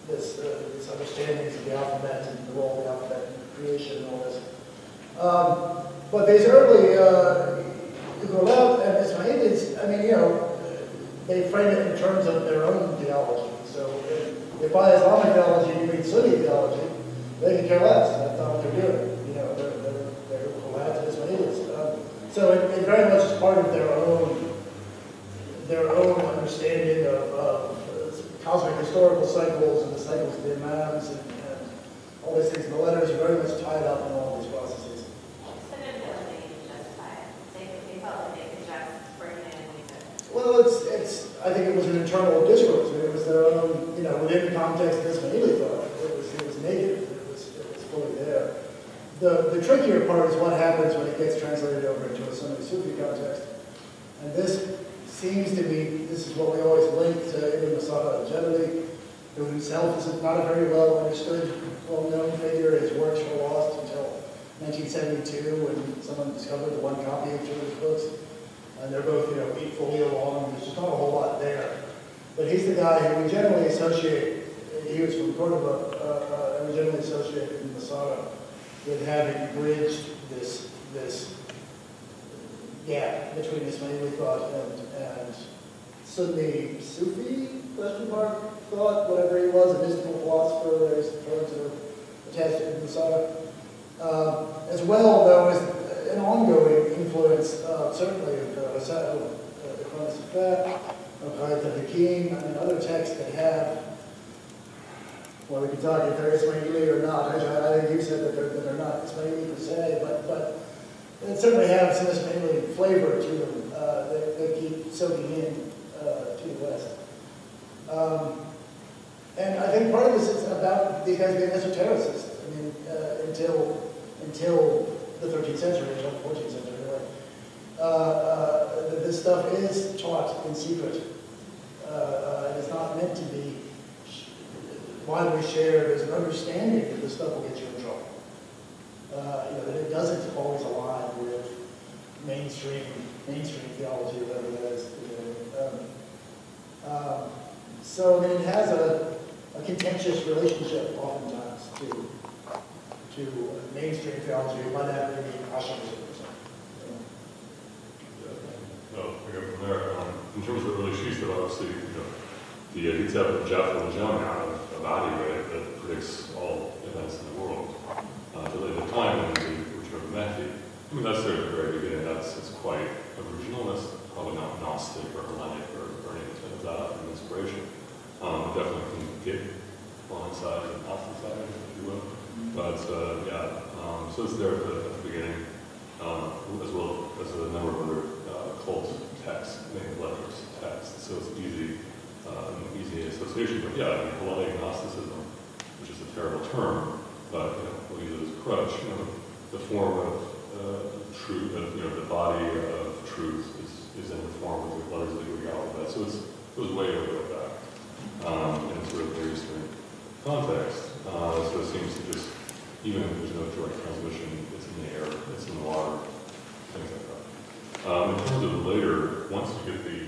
these understandings of the alphabet and the role of the alphabet in creation and all this. But these early Ghulat and Ismailis, I mean, you know, they frame it in terms of their own theology. So if by Islamic theology you mean Sunni theology, they can care less. That's not what they're doing. You know, they're Ghulat and Ismailis. So it very much is part of their own understanding of cosmic historical cycles and the cycles of the imams and all these things. The letters are very much tied up in all these processes. So they didn't feel like they needed to justify it. They felt like they could just bring it in and leave it. Well, I think it was an internal discourse. I mean, it was their own, you know, within the context of Ismaili thought. It was native. It was fully there. The trickier part is what happens when it gets translated over into a Sunni Sufi context. And this seems to be, this is what we always link to Ibn Masada al-Jabali, who himself is not a very well understood, well-known figure. His works were lost until 1972 when someone discovered the one copy of two of his books. And they're both, you know, equally along. There's just not a whole lot there. But he's the guy who we generally associate, he was from Cordoba, and we generally associate Ibn Masada with having bridged this gap between Ismaili thought and Sunni Sufi thought, whatever he was, a mystical philosopher, various terms that are attached to Ibn Masada. As well, though, as an ongoing influence, certainly of the Quran Sifat, of Hayat al-Hakim, and other texts that have, well, we can talk if they're Ismaili or not. I think you said that they're not Ismaili per se, but they certainly have some Ismaili flavor to them. They keep soaking in to the West. And I think part of this is about these guys being esotericists. I mean, until the 13th century, until the 14th century, this stuff is taught in secret. It's not meant to be widely shared. There's an understanding that this stuff will get you in trouble. You know, that it doesn't always align with mainstream theology or whatever that is. So I mean, it has a contentious relationship oftentimes to mainstream theology. By that we mean Ash'arism. No, I go from there. In terms of the early Shiites, that obviously, you know, the Kitab of Jafar al-Jami' of Adi, right, that predicts all events in the world. Really, the time when the return of Mehdi. I mean, that's there at the very beginning. It's quite original. That's probably not Gnostic or Hellenic or anything of that from inspiration. It definitely can get blindsided and ostracized, if you will. But so it's there at the beginning, as well as a number of other occult texts, named letters texts. So it's easy association. But yeah, I mean, Hellenic Gnosticism, which is a terrible term, but we'll use it as a crutch. The form of truth, the body of truth is in the form of the letters of the Greek alphabet. So it goes way over like that in sort of very Eastern context. So it seems to just, even if there's no direct transmission, it's in the air, it's in the water, things like that. In terms of later, once you get the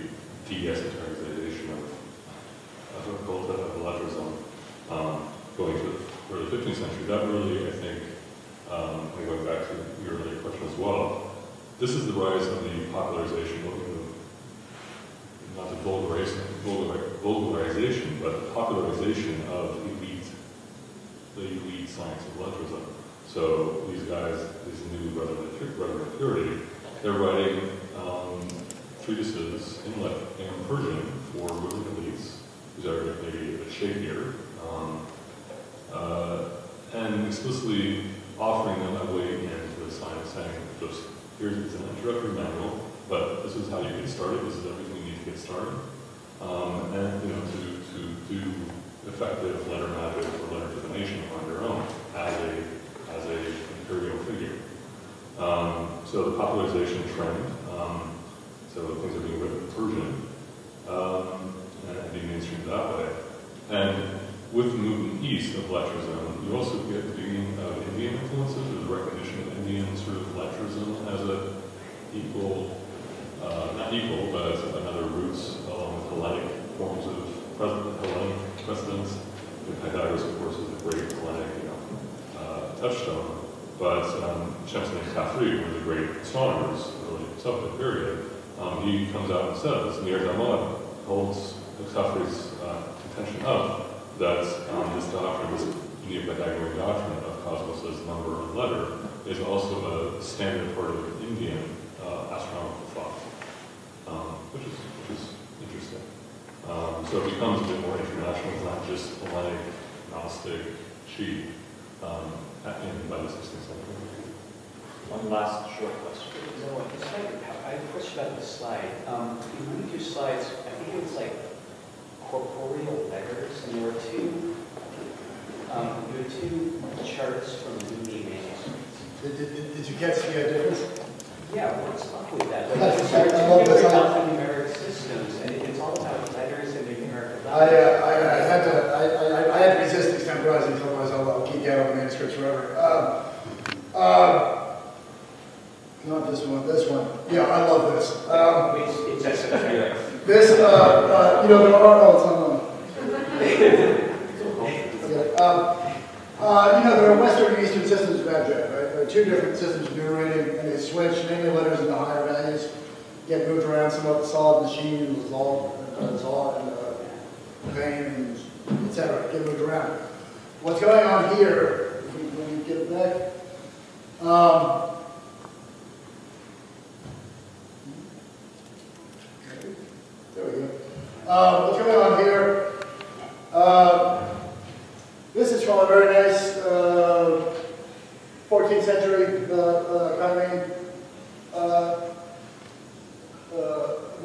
de-esotericization of occult of letterism, going to the early 15th century, that really, I think, and going back to your earlier question as well, this is the rise of the popularization, not the vulgarization vulgarization, but popularization of the elite science of lettrism. So these guys, these new brethren of purity, they're writing treatises in Persian for ruling elites, whose are maybe a bit shakier, and explicitly offering them a way into the science, saying, just here's an introductory manual, but this is how you get started. This is everything you need to get started, and to do effective letter magic or letter divination on your own as a imperial figure. So the popularization trend. So things are being written in Persian and being mainstreamed that way. And with the movement east of lettrism, you also get the beginning of Indian influences, or the recognition of Indian sort of lettrism as a equal, not equal, but another roots along with Hellenic forms of Hellenic precedents. Pythagoras, of course, is a great Hellenic, touchstone. But Shamsuddin Khafri, one of the great astronomers, early Suffolk period, he comes out and says, Nir Damad holds Khafri's contention up that this doctrine, this Neo-Pythagorean doctrine of cosmos as number and letter, is also a standard part of Indian astronomical thought, which is interesting. So it becomes a bit more international. It's not just Hellenic, Gnostic, Chi, by the 16th century. One last short question. So, I have a question about the slide. In one of your slides, I think it was like corporeal letters, and there were two charts from Luni manuscripts. Did you catch the difference? Yeah, what's up with that? I It's love two this. alphanumeric systems, and it's all about letters and the numerical I values. had to resist extemporizing until myself. I'll keep getting on the manuscripts forever. Not this one. This one. Yeah, I love this. It's okay. This, there are. Oh, it's not on. There are Western and Eastern systems of abject, right? There are two different systems of numerating, and they switch. Namely, letters in the higher values get moved around somewhat. The solid machine and vein, and etc. Get moved around. What's going on here? When you get it back. There we go. What's going on here? This is from a very nice 14th century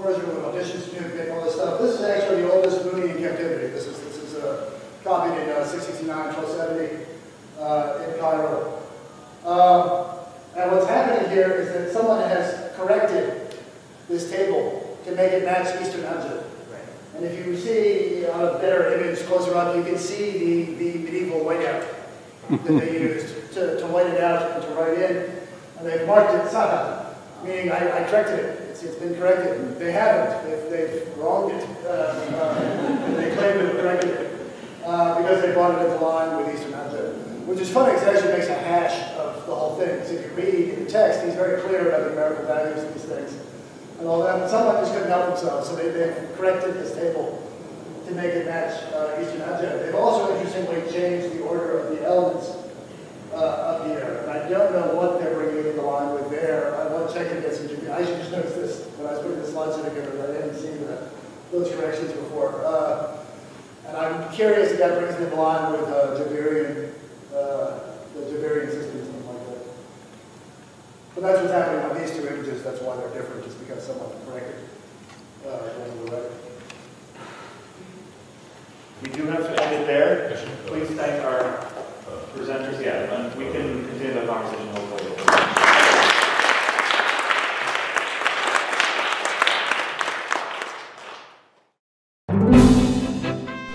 version of audition certificate and all this stuff. This is actually the oldest Mooney in captivity. This is copied in 669, 1270 in Cairo. And what's happening here is that someone has corrected this table to make it match Eastern Abjad. And if you see on a better image closer up, you can see the medieval whiteout that they used to white it out and to write in. And they've marked it Saha, meaning I corrected it. It's been corrected. They haven't. They've wronged it. They claim to have corrected it because they brought it into line with Eastern Abjad. Which is funny because it actually makes a hash of the whole thing. So if you read in the text, he's very clear about the numerical values of these things. And all that, but someone just couldn't help themselves, so they've corrected this table to make it match Eastern Abjad. They've also interestingly changed the order of the elements up here, and I don't know what they're bringing into line with there. I want to check and get some. I should just notice this when I was putting the slides together. I hadn't seen those corrections before, and I'm curious if that brings it in line with the Jabarian system or something like that. But that's what's happening on these two images. That's why they're different, just because someone corrected going to the right. We do have to end it there. Please thank our presenters. Yeah, and we can continue the conversation hopefully.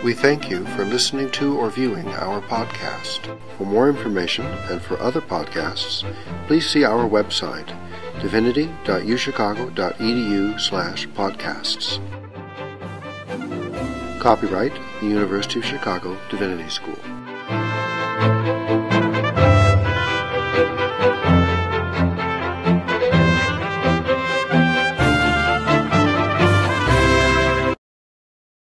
We thank you for listening to or viewing our podcast. For more information and for other podcasts, please see our website, divinity.uchicago.edu/podcasts. Copyright, the University of Chicago Divinity School.